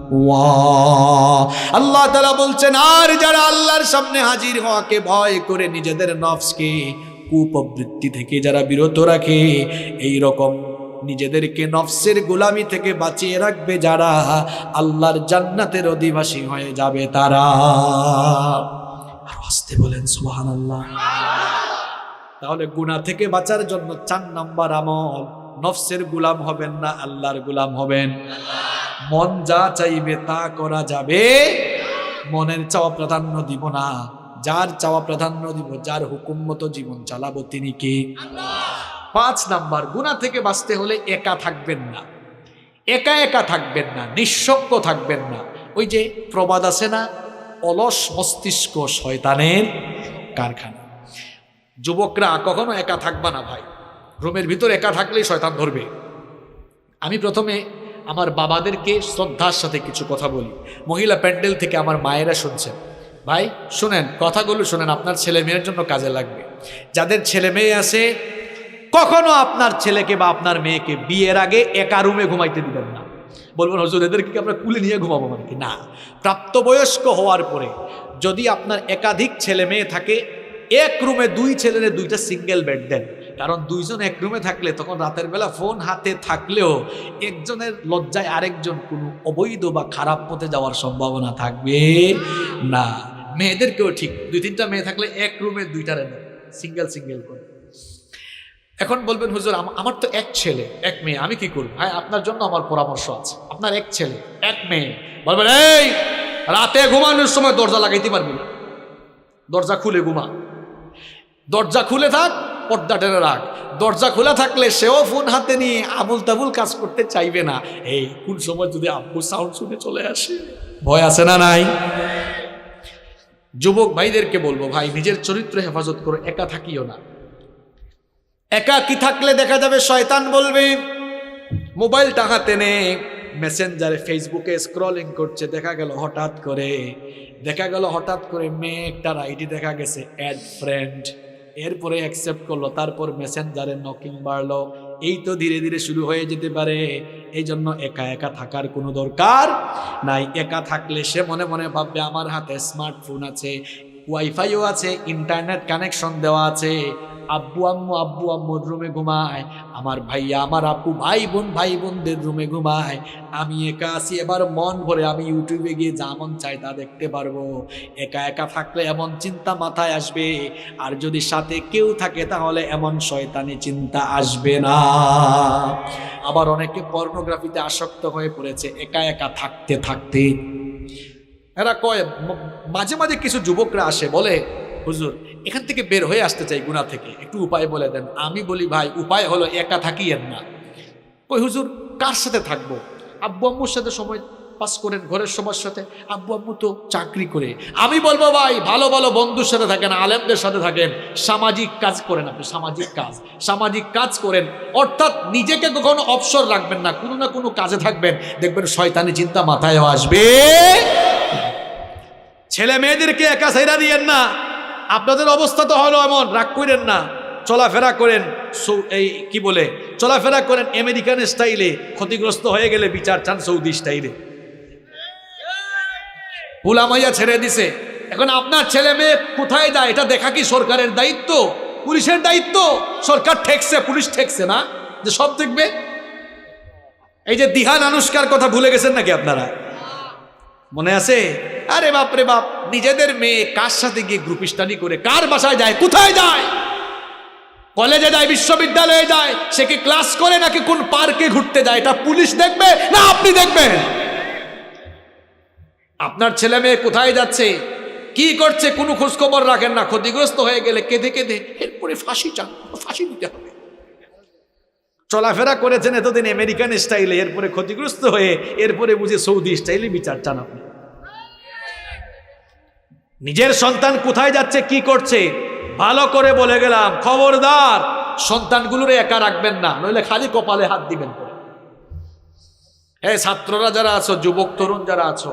আল্লাহ তাআলা বলছেন, আর যারা আল্লাহর সামনে হাজির হওয়াকে ভয় করে নিজেদের নফসকে কুপ্রবৃত্তি থেকে যারা বিরত রাখে, এই রকম নিজেদেরকে নফসের গোলামি থেকে বাঁচিয়ে রাখবে যারা, আল্লাহর জান্নাতের অধিবাসী হয়ে যাবে তারা। আর আসতে বলেন সুবহানাল্লাহ। তাহলে গুনাহ থেকে বাঁচার জন্য 4 নম্বর আমল, নফসের গোলাম হবেন না, আল্লাহর গোলাম হবেন। মন যা চাইবে তা করা যাবে, মনের চাওয়া প্রাধান্য দিব না, যার চাওয়া প্রাধান্য দিব, যার হুকুম মতো জীবন চালাবো তিনি কে? 5 নাম্বার, গুনাহ থেকে বাঁচতে হলে একা থাকবেন না, একা একা থাকবেন না, নিঃসঙ্গ থাকবেন না। ওই যে প্রবাদ আছে না, অলস মস্তিষ্ক শয়তানের কারখানা। যুবকরা কখনো একা থাকবা না ভাই, রুমের ভিতর একা থাকলেই শয়তান ধরবে। আমি প্রথমে আমার বাবাদেরকে শ্রদ্ধার সাথে কিছু কথা বলি, মহিলা প্যান্ডেল থেকে আমার মায়েরা শুনছেন, ভাই শুনেন, কথাগুলো শুনেন, আপনার ছেলে মেয়ের জন্য কাজে লাগবে। যাদের ছেলে মেয়ে আছে, কখনো আপনার ছেলেকে বা আপনার মেয়েকে বিয়ের আগে একা রুমে ঘুমাইতে দিবেন না। বলবেন হুজুর এদেরকে আমরা কুলে নিয়ে ঘুমাবো, মানে কি না, প্রাপ্তবয়স্ক হওয়ার পরে যদি আপনার একাধিক ছেলে মেয়ে থাকে, এক রুমে 2 ছেলের 2টা সিঙ্গেল বেড দেন। কারণ 2 জন এক রুমে থাকলে তখন রাতের বেলা ফোন হাতে থাকলেও একজনের লজ্জায় আরেকজন কোনো অবৈধ বা খারাপ পথে যাওয়ার সম্ভাবনা থাকবে না। মেয়েদেরকেও ঠিক, 2-3টা মেয়ে থাকলে এক রুমে 2টা দেন, সিঙ্গেল সিঙ্গেল করে। এখন বলবেন হুজুর আমার তো এক ছেলে এক মেয়ে, আমি কি করব? ভাই আপনার জন্য আমার পরামর্শ আছে। আপনার এক ছেলে এক মেয়ে, বলবেন এই রাতে ঘুমানোর সময় দরজা লাগাইতে পারবি না, দরজা খুলে ঘুমা, দরজা খুলে থাক, পর্দা টেনে রাখ। দরজা খোলা থাকলে সেও ফোন হাতে নিয়ে আবুল তাবুল কাজ করতে চাইবে না। এই কোন সময় যদি আব্বু সাউন্ড শুনে চলে আসে, ভয় আছে না নাই? যুবক ভাইদেরকে বলবো, ভাই নিজের চরিত্র হেফাজত করো, একা থাকিও না। একা কি থাকলে দেখা যাবে শয়তান বলবে, মোবাইলটা হাতে নে, মেসেঞ্জারে ফেসবুকে স্ক্রলিং করছে, দেখা গেল হঠাৎ করে মেয়ে একটার আইডি দেখা গেছে অ্যাড ফ্রেন্ড, এরপরে অ্যাকসেপ্ট করলো, তারপর মেসেঞ্জারে নকিং বাড়লো। এই তো ধীরে ধীরে শুরু হয়ে যেতে পারে। এই জন্য একা একা থাকার কোনো দরকার নাই। একা থাকলে সে মনে মনে ভাববে আমার হাতে স্মার্টফোন আছে, ওয়াইফাইও আছে, ইন্টারনেট কানেকশন দেওয়া আছে, আব্বু আম্মুর রুমে ঘুমায়, আমার ভাইয়া আমার আপু ভাই বোনদের রুমে ঘুমায়, আমি একা আছি, এবার মন ভরে আমি ইউটিউবে গিয়ে যা মন চাই তা দেখতে পারবো। একা একা থাকলে এমন চিন্তা মাথায় আসবে, আর যদি সাথে কেউ থাকে তাহলে এমন শয়তানি চিন্তা আসবে না। আবার অনেকে পর্নোগ্রাফিতে আসক্ত হয়ে পড়েছে একা একা থাকতে থাকতে। এরা কয়, মাঝে মাঝে কিছু যুবকরা আসে বলে, হুজুর এখান থেকে বের হয়ে আসতে চাই গুনাহ থেকে, একটু উপায় বলে দেন। আমি বলি, ভাই উপায় হলো একা থাকিয়েন না। কই হুজুর কার সাথে থাকবো? আব্বু আম্মুর সাথে সময় পাস করেন, ঘরের সবার সাথে, আব্বু আম্মু তো চাকরি করে। আমি বলবো ভাই ভালো ভালো বন্ধুর সাথে থাকেন, আলেমদের সাথে থাকেন, সামাজিক কাজ করেন, আপনি সামাজিক কাজ করেন, অর্থাৎ নিজেকে কখনো অবসর রাখবেন না, কোনো না কোনো কাজে থাকবেন, দেখবেন শয়তানি চিন্তা মাথায়ও আসবে। ছেলে মেয়েদেরকে একা ছাইরা দিয়েন না। আপনাদের অবস্থা তো হলো এমন, রাগ করেন না, চলাফেরা করেন চলাফেরা করেন আমেরিকান স্টাইলে, ক্ষতিগ্রস্ত হয়ে গেলে বিচার চান সৌদি স্টাইলে। পুলামাইয়া ছেড়ে দিছে, এখন আপনার ছেলে মেয়ে কোথায় যায় এটা দেখা কি সরকারের দায়িত্ব, পুলিশের দায়িত্ব? সরকার ঠেকছে, পুলিশ ঠেকছে না যে সব দেখবে? এই যে দিহান আনুষ্কার কথা ভুলে গেছেন নাকি আপনারা? মনে আছে? আরে বাপ রে বাপ, নিজেদের মেয়ে কার সাথে গিয়ে গ্রুপ স্টাডি করে, কার বাসায় যায়, কোথায় যায়, কলেজে যায়, বিশ্ববিদ্যালয়ে যায়, সে কি ক্লাস করে নাকি কোন পার্কে ঘুরতে যায়, এটা পুলিশ দেখবে না আপনি দেখবেন? আপনার ছেলে মেয়ে কোথায় যাচ্ছে, কি করছে, কোনো খোঁজ খবর রাখেন না। ক্ষতিগ্রস্ত হয়ে গেলে কেঁদে কেঁদে এরপরে ফাঁসি চান, ফাঁসি দিতে হবে। চলাফেরা করেছেন এতদিন আমেরিকান স্টাইলে, এরপরে ক্ষতিগ্রস্ত হয়ে এরপরে বুঝে সৌদি স্টাইলে বিচার চান আপনি। নিজের সন্তান কোথায় যাচ্ছে, কি করছে, ভালো করে বলে গেলাম, খবরদার সন্তানগুলোরে একা রাখবেন না, নইলে খালি কপালে হাত দিবেন। ছাত্ররা যারা আছো, যুবক তরুণ যারা আছো,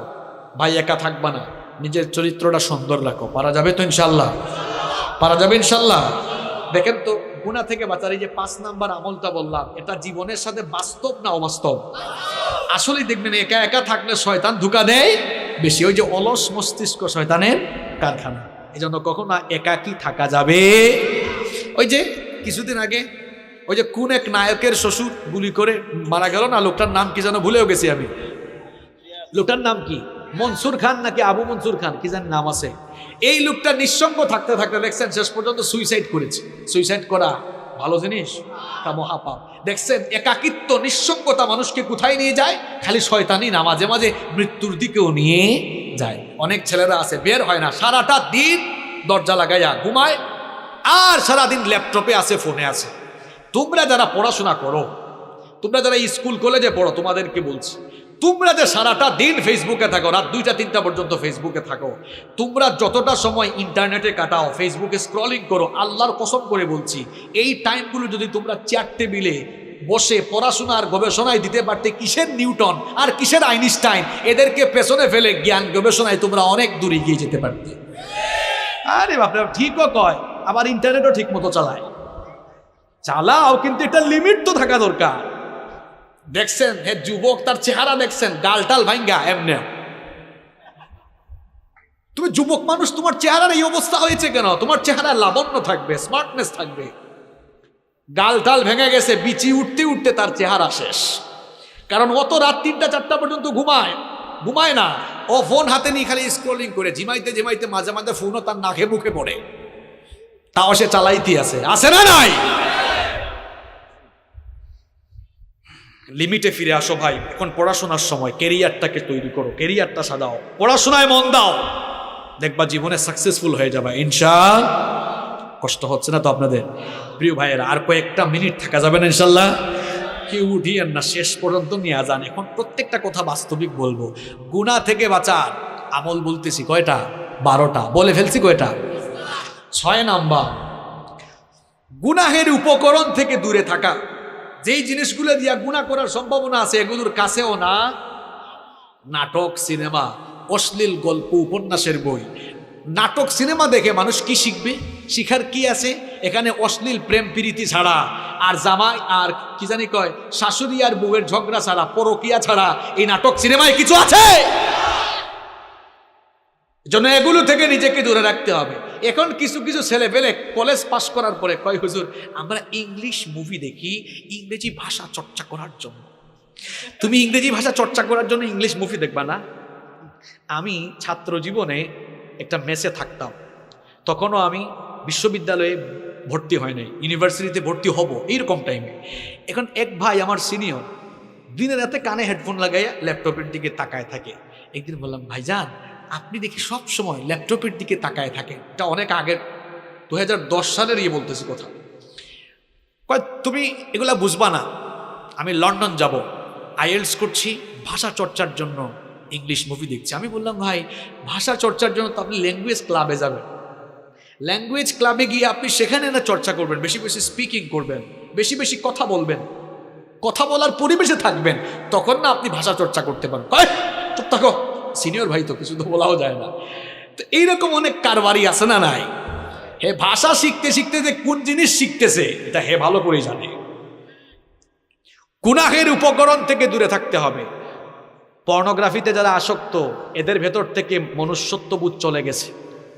ভাই একা থাকবা না, নিজের চরিত্রটা সুন্দর রাখো। পারা যাবে তো ইনশাল্লাহ? পারা যাবে ইনশাল্লাহ? দেখেন তো, গুনাহ থেকে বাঁচার এই যে 5 নাম্বার আমলটা বললাম, এটা জীবনের সাথে বাস্তব না অবাস্তব? আসলে দেখবেন একা একা থাকলে শয়তান ধোঁকা দেয় বেশি, ওই যে অলস মস্তিষ্ক শয়তানের কারখানা। এই জন্য কখনো একাকী থাকা যাবে। ওই যে কিছুদিন আগে ওই যে কোন এক নায়কের শ্বশুর গুলি করে মারা গেল না, লোকটার নাম কি যেন ভুলেও গেছি আমি, লোকটার নাম কি, মনসুর খান নাকি আবু মনসুর খান কি জানি নাম আছে। এই লোকটা নিঃসঙ্গ থাকতে থাকতে দেখছেন শেষ পর্যন্ত সুইসাইড করেছে। সুইসাইড করা ভালো জিনিস? তা মহাপাপ। দেখছেন একাকিত্ব, নিঃসঙ্গতা মানুষকে কোথায় নিয়ে যায়? খালি শয়তানি না, মাঝে মাঝে মৃত্যুর দিকেও নিয়ে যায়। অনেক ছেলেরা আছে বের হয় না, সারাটা দিন দরজা লাগাইয়া ঘুমায়, আর সারাদিন ল্যাপটপে আছে, ফোনে আছে। তোমরা যারা পড়াশোনা করো, তোমরা যারা স্কুল কলেজে পড়ো, তোমাদেরকে বলছি, তোমরা যে সারাটা দিন ফেসবুকে থাকো, রাত 2টা-3টা পর্যন্ত ফেসবুকে থাকো, তোমরা যতটা সময় ইন্টারনেটে কাটাও, ফেসবুকে স্ক্রলিং করো, আল্লাহর কসম করে বলছি, এই টাইমগুলো যদি তোমরা চেয়ার টেবিলে বসে পড়াশোনা আর গবেষণায় দিতে পারতে, কিসের নিউটন আর কিসের আইনস্টাইন, এদেরকে পেছনে ফেলে জ্ঞান গবেষণায় তোমরা অনেক দূরে গিয়ে যেতে পারতে। আরে বাপরে, ঠিকও কয়, আবার ইন্টারনেটও ঠিক মতো চালাও, কিন্তু একটা লিমিট তো থাকা দরকার। দেখছেন হে যুবক, তার চেহারা দেখছেন, গালটাল ভাঙ্গা এমনি। তুমি যুবক মানুষ, তোমার চেহারার এই অবস্থা হয়েছে কেন? তোমার চেহারা লাবণ্য থাকবে, স্মার্টনেস থাকবে, গালটাল ভেঙে গেছে, বিচি উঠতে উঠতে তার চেহারা শেষ। কারণ ও তো রাত 3টা-4টা পর্যন্ত ঘুমায় না, ও ফোন হাতে নিয়ে খালি স্ক্রলিং করে, ঝিমাইতে মাঝে মাঝে ফোনও তার নাকে মুখে পড়ে, তাও সে চালাইতে আছে না নাই? লিমিটে ফিরে আসো ভাই, এখন পড়াশোনার সময়, ক্যারিয়ারটাকে তৈরি করো, ক্যারিয়ারটা সাজাও, পড়াশোনায় মন দাও, দেখবা জীবনে সাকসেসফুল হয়ে যাবে ইনশাআল্লাহ। কষ্ট হচ্ছে না তো আপনাদের? প্রিয় ভাইয়েরা, আর কয়েকটা মিনিট থাকা যাবে না ইনশাল্লাহ? কেউ উঠিয়েন না, শেষ পর্যন্ত নিয়ে যান। এখন প্রত্যেকটা কথা বাস্তবিক বলবো। গুনাহ থেকে বাঁচার আমল বলতেছি কয়টা? 12টা। বলে ফেলছি কয়টা? 6 নাম্বার, গুনাহের উপকরণ থেকে দূরে থাকা। যেই জিনিসগুলো দিয়া গুনাহ করার সম্ভাবনা আছে এগুলোর কাছেও না। নাটক, সিনেমা, অশ্লীল গল্প, উপন্যাসের বই। নাটক সিনেমা দেখে মানুষ কি শিখবে? শিখার কি আছে এখানে? অশ্লীল প্রেম প্রীতি ছাড়া, আর জামাই আর কি জানি কয় শাশুড়ি আর বউয়ের ঝগড়া ছাড়া, পরকিয়া ছাড়া এই নাটক সিনেমায় কিছু আছে? জন্য এগুলো থেকে নিজেকে দূরে রাখতে হবে। এখন কিছু কিছু ছেলে পেলে কলেজ পাশ করার পরে কয়, হুজুর আমরা ইংলিশ মুভি দেখি ইংরেজি ভাষা চর্চা করার জন্য। তুমি ইংরেজি ভাষা চর্চা করার জন্য ইংলিশ মুভি দেখবা না? আমি ছাত্র জীবনে একটা মেসে থাকতাম, তখনও আমি বিশ্ববিদ্যালয়ে ভর্তি হয় নাই, ইউনিভার্সিটিতে ভর্তি হব এইরকম টাইমে। এখন এক ভাই আমার সিনিয়র দিনে রাতে কানে হেডফোন লাগাইয়া ল্যাপটপের দিকে তাকায় থাকে। একদিন বললাম, ভাইজান আপনি দেখি সব সময় ল্যাপটপের দিকে তাকায় থাকেন। এটা অনেক আগের 2010 সালের বলতেছি কথা। কয় তুমি এগুলা বুঝবা না, আমি লন্ডন যাব, আইএলটিএস করছি, ভাষা চর্চার জন্য ইংলিশ মুভি দেখছি। আমি বললাম, ভাই ভাষা চর্চার জন্য তো আপনি ল্যাঙ্গুয়েজ ক্লাবে যাবেন, ল্যাঙ্গুয়েজ ক্লাবে গিয়ে আপনি সেখানে না চর্চা করবেন, বেশি বেশি স্পিকিং করবেন, বেশি বেশি কথা বলবেন, কথা বলার পরিবেশে থাকবেন, তখন না আপনি ভাষা চর্চা করতে পারেন। কয় চুপ থাকো, সিনিয়র ভাই তো কিছু তো বলাও যায় না। তো এইরকম অনেক কারবারই আছে না নাই? হে ভাষা শিখতে শিখতে যে কোন জিনিস শিখতেছে এটা হে ভালো করে জানে। গুনাহের উপকরণ থেকে দূরে থাকতে হবে। পর্নোগ্রাফিতে যারা আসক্ত এদের ভেতর থেকে মনুষ্যত্ববোধ চলে গেছে,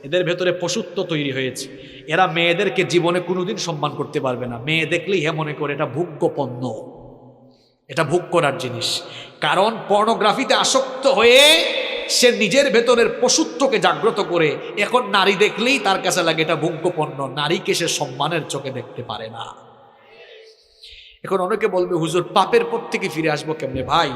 এদের ভেতরে পশুত্ব তৈরি হয়েছে। এরা মেয়েদেরকে জীবনে কোনোদিন সম্মান করতে পারবে না। মেয়ে দেখলেই হে মনে করে এটা ভোগ্য পণ্য, এটা ভোগ করার জিনিস। কারণ পর্নোগ্রাফিতে আসক্ত হয়ে সে নিজের ভেতরের পশুত্বকে জাগ্রত করে এখন নারী দেখলেই তার কাছে লাগে এটা ভোগ্য পণ্য। নারীকে সে সম্মানের চোখে দেখতে পারে না। এখন অনেকে বলবে, হুজুর পাপের পথ থেকে ফিরে আসবো কেমনে? ভাই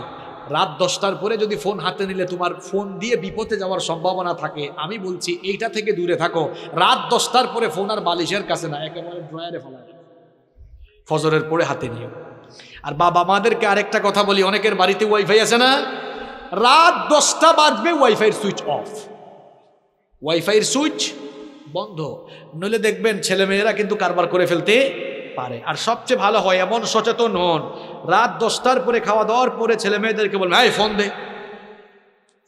রাত 10টার পরে যদি ফোন হাতে নিলে তোমার ফোন দিয়ে বিপদে যাওয়ার সম্ভাবনা থাকে। আমি বলছি এইটা থেকে দূরে থাকো। রাত 10টার পরে ফোন আর বালিশের কাছে না, একেবারে ড্রয়ারে ফেলা, ফজরের পরে হাতে নিও। আর বাবা মাদেরকে আরেকটা কথা বলি, অনেকের বাড়িতে ওয়াইফাই আছে না, রাত 10টা বাজবে ওয়াইফাইয়ের সুইচ অফ, ওয়াইফাইয়ের সুইচ বন্ধ, নইলে দেখবেন ছেলেমেয়েরা কিন্তু কারবার করে ফেলতে পারে। আর সবচেয়ে ভালো হয় এমন সচেতন হন, রাত 10টার পরে খাওয়া দাওয়ার পরে ছেলে মেয়েদেরকে বলবেন, এই ফোন দে,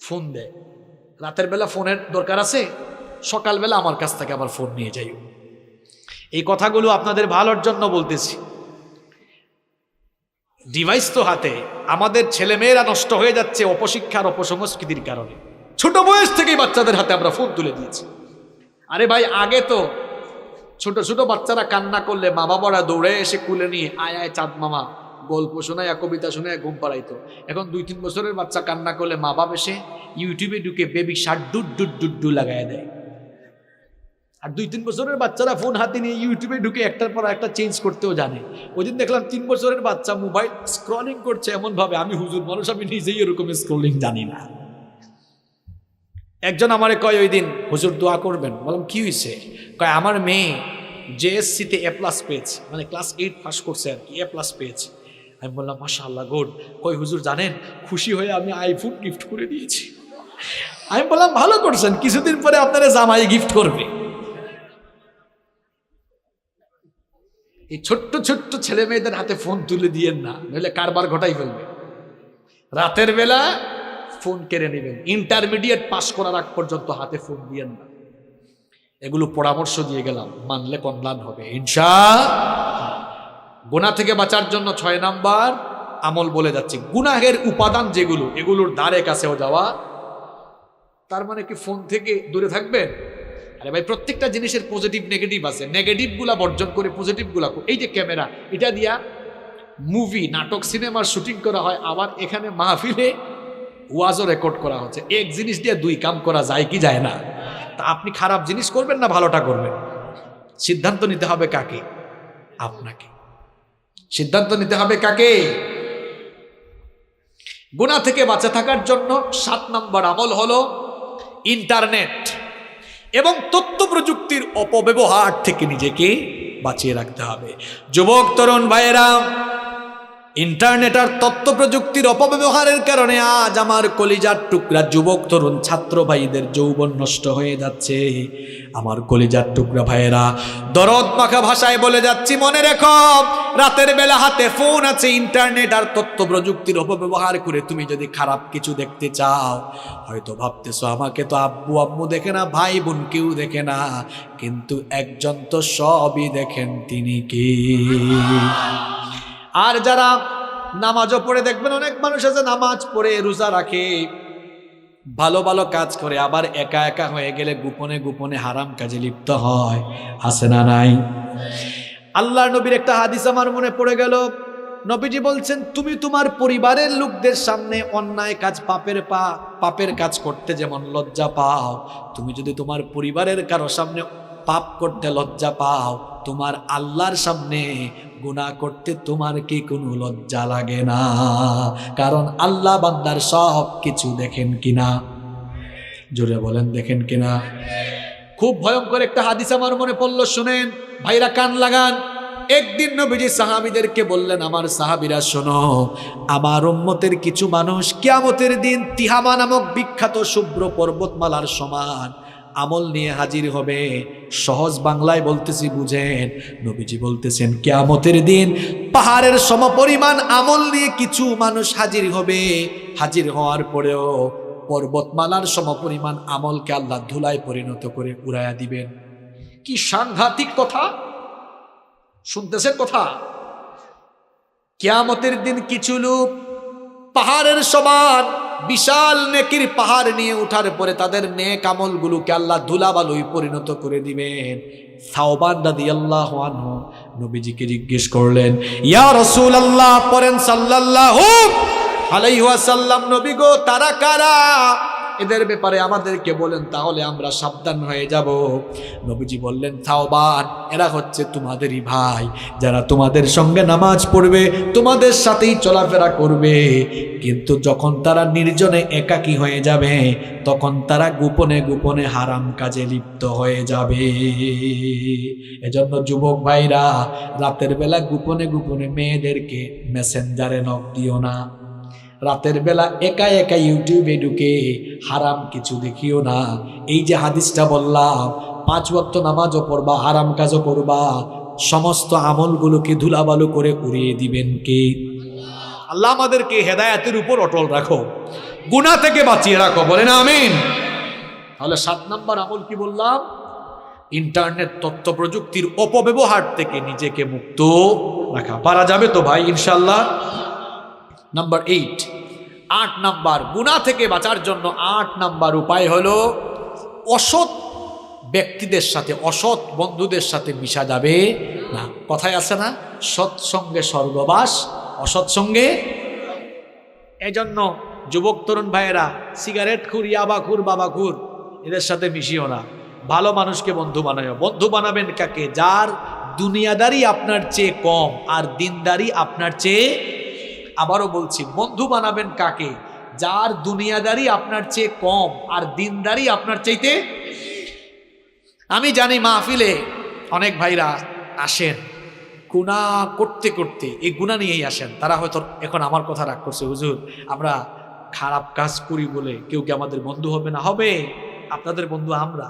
ফোন দে। রাতের বেলা ফোনের দরকার আছে, সকালবেলা আমার কাছ থেকে আবার ফোন নিয়ে যাইও। এই কথাগুলো আপনাদের ভালোর জন্য বলতেছি। ডিভাইস তো হাতে, আমাদের ছেলেমেয়েরা নষ্ট হয়ে যাচ্ছে অপশিক্ষার অপসংস্কৃতির কারণে। ছোট বয়স থেকেই বাচ্চাদের হাতে আমরা ফোন তুলে দিয়েছি। আরে ভাই আগে তো ছোট ছোট বাচ্চারা কান্না করলে মা বাবারা দৌড়ে এসে কুলে নিয়ে আয় আয় চাঁদ মামা গল্প শোনায়, কবিতা শোনায় ঘুম পাড়াইতো। এখন 2-3 বছরের বাচ্চা কান্না করলে মা বাবা এসে ইউটিউবে ঢুকে baby shirt dude dude dude do লাগায় দেয়। আর 2-3 বছরের বাচ্চারা ফোন হাতে নিয়ে ইউটিউবে ঢুকে একটার পর একটা চেঞ্জ করতেও জানে। ওই দিন দেখলাম 3 বছরের বাচ্চা মোবাইল স্ক্রলিং করছে এমন ভাবে, আমি হুজুর মানুষ, আমি নিজেই এরকম স্ক্রলিং জানি না। একজন আমারে কয় ওই দিন, হুজুর দোয়া করবেন। বললাম কি হয়েছে? কয় আমার মেয়ে জেএসসিতে A+ পেয়েছে, মানে ক্লাস 8 পাস করছে আর কি, A+ পেয়েছে। আমি বললাম মাশাআল্লাহ গুড। কই হুজুর জানেন খুশি হয়ে আমি আইফোন গিফট করে দিয়েছি। আমি বললাম ভালো করছেন, কিছুদিন পরে আপনারা জামাই গিফট করবে। এই ছোট্ট ছোট্ট ছেলে মেয়েদের হাতে ফোন তুলে দিয়েন না, নইলে কারবার ঘটাই ফেলবে। রাতের বেলা ফোন কেড়ে নেবেন, ইন্টারমিডিয়েট পাস করার আগ পর্যন্ত হাতে ফোন দিয়েন না। এগুলো পরামর্শ দিয়ে গেলাম, মানলে কল্যাণ হবে ইনশাআল্লাহ। গুনাহ থেকে বাঁচার জন্য 6 নাম্বার আমল বলে যাচ্ছি। গুনাহের উপাদান যেগুলো, এগুলোর ধারে কাছেও যাওয়া। তার মানে কি ফোন থেকে দূরে থাকবেন? আরে ভাই প্রত্যেকটা জিনিসের পজিটিভ নেগেটিভ আছে, নেগেটিভ গুলা বর্জন করে পজিটিভ গুলা। এই যে ক্যামেরা, এটা দিয়া মুভি নাটক সিনেমার শুটিং করা হয়, আবার এখানে মাহফিলে ওয়াজও রেকর্ড করা হচ্ছে। এক জিনিস দিয়ে 2 কাম করা যায় কি যায় না? তা আপনি খারাপ জিনিস করবেন না ভালোটা করবেন? সিদ্ধান্ত নিতে হবে কাকে? আপনাকে সিদ্ধান্ত নিতে হবে কাকে? গুনাহ থেকে বাঁচা থাকার জন্য 7 নম্বর আমল হলো ইন্টারনেট এবং তথ্য প্রযুক্তির অপব্যবহার থেকে নিজেকে বাঁচিয়ে রাখতে হবে। যুবক তরুণ ভাইয়েরা, ইন্টারনেট আর তথ্য প্রযুক্তির অপব্যবহারের কারণে আজ আমার কলিজার টুকরা যুবক তরুণ ছাত্র ভাইদের যৌবন নষ্ট হয়ে যাচ্ছে। আমার কলিজার টুকরা ভাইয়েরা, দরদ মাখা ভাষায় বলে যাচ্ছি, মনে রেখো, রাতের বেলা হাতে ফোন আছে, ইন্টারনেট আর তথ্য প্রযুক্তির অপব্যবহার করে তুমি যদি খারাপ কিছু দেখতে চাও, হয়তো ভাবতেছো আমাকে তো আব্বু আম্মু দেখে না, ভাই বোন কেউ দেখে না, কিন্তু একজন তো সবই দেখেন, তিনি কি? আর যারা নামাজও পড়ে, দেখবেন অনেক মানুষ আছে নামাজ পড়ে রোজা রাখে, ভালো ভালো কাজ করে, আবার একা একা হয়ে গেলে গোপনে গোপনে হারাম কাজে লিপ্ত হয়, আছে না নাই? আল্লাহর নবীর একটা হাদিস আমার মনে পড়ে গেল। নবীজি বলছেন, তুমি তোমার পরিবারের লোকদের সামনে অন্যায় কাজ, পাপের কাজ করতে যেমন লজ্জা পাও, তুমি যদি তোমার পরিবারের কারো সামনে পাপ করতে লজ্জা পাও, তোমার আল্লাহর সামনে গুনাহ করতে তোমার কি কোনো লজ্জা লাগে না? কারণ আল্লাহ বান্দার সব কিছু দেখেন কিনা, জোরে বলেন দেখেন কিনা। খুব ভয়ঙ্কর একটা হাদিস আমার মনে পড়লো, শুনেন ভাইরা, কান লাগান। একদিন নবীজি সাহাবীদেরকে বললেন, আমার সাহাবীরা শোনো, আমার উম্মতের কিছু মানুষ কিয়ামতের দিন তিহামা নামক বিখ্যাত শুভ্র পর্বতমালার সমান আমল নিয়ে হাজির হবে। সহজ বাংলায় বলতেছি, বুঝেন। নবীজি বলতেছেন, কিয়ামতের দিন পাহাড়ের সমপরিমাণ আমল নিয়ে কিছু মানুষ হাজির হবে। হাজির হওয়ার পরেও পর্বতমালার সমপরিমাণ আমলকে আল্লাহ ধুলায় পরিণত করে উড়াইয়া দিবেন। কি সাংঘাতিক কথা শুনতেছেন কথা। কিয়ামতের দিন কিছু লোক পাহাড়ের সমান বিশাল নেকির পাহাড় নিয়ে উঠার পরে তাদের নেক আমলগুলোকে আল্লাহ ধুলাবালুয় পরিণত করে দিবেন। সাওবান রাদিয়াল্লাহু আনহু নবীজিকে জিজ্ঞেস করলেন, ইয়া রাসূলুল্লাহ, পড়েন সাল্লাল্লাহু আলাইহি ওয়াসাল্লাম, নবী গো, তারা কারা? এদের ব্যাপারে আমাদেরকে বলেন, তাহলে আমরা সাবধান হয়ে যাব। নবীজি বললেন, সাওবান, এরা হচ্ছে তোমাদেরই ভাই, যারা তোমাদের সঙ্গে নামাজ পড়বে, তোমাদের সাথেই চলাফেরা করবে, কিন্তু যখন তারা নির্জনে একাকী হয়ে যাবে, তখন তারা গোপনে গোপনে হারাম কাজে লিপ্ত হয়ে যাবে। এজন্য যুবক ভাইরা, রাতের বেলা গোপনে গোপনে মেয়েদেরকে মেসেঞ্জারে নক দিও না। রাতের বেলা একা একা ইউটিউবে ঢুকে হারাম কিছু দেখিও না। এই যে হাদিসটা বললাম, 5 ওয়াক্ত নামাজও পড়বা, হারাম কাজও করবা, সমস্ত আমলগুলোকে ধুলাবালু করে উড়িয়ে দিবেন কে? আল্লাহ আমাদেরকে হেদায়েতের উপর অটল রাখো, গুনাহ থেকে বাঁচিয়ে রাখো, বলেন আমিন। তাহলে 7 নম্বর আমল কি বললাম? ইন্টারনেট তথ্য প্রযুক্তির অপব্যবহার থেকে নিজেকে মুক্ত রাখা। পারা যাবে তো ভাই ইনশাল্লাহ? নাম্বার 8 নাম্বার গুনাহ থেকে বাঁচার জন্য 8 নাম্বার উপায় হলো, অসৎ ব্যক্তিদের সাথে, অসৎ বন্ধুদের সাথে মিশা যাবে না। কথায় আছে না, সৎসঙ্গে স্বর্গবাস, অসৎ সঙ্গে। এজন্য যুবক তরুণ ভাইয়েরা, সিগারেট খুর, ইয়াবাখুর, বাবাখুর, এদের সাথে মিশিও না। ভালো মানুষকে বন্ধু বানাও। বন্ধু বানাবেন কাকে? যার দুনিয়াদারি আপনার চেয়ে কম আর দিনদারি আপনার চেয়ে, আবারও বলছি, বন্ধু বানাবেন কাকে? যার দুনিয়াদারি আপনার চেয়ে কম আর দিনদারি আপনার চাইতে। আমি জানি মাহফিলে অনেক ভাইরা আসেন গুনাহ করতে করতে, এই গুনাহ নিয়েই আসেন। তারা হয়তো এখন আমার কথা রাগ করছে, হুজুর আমরা খারাপ কাজ করি বলে কেউ কি আমাদের বন্ধু হবে না? হবে। আপনাদের বন্ধু আমরা,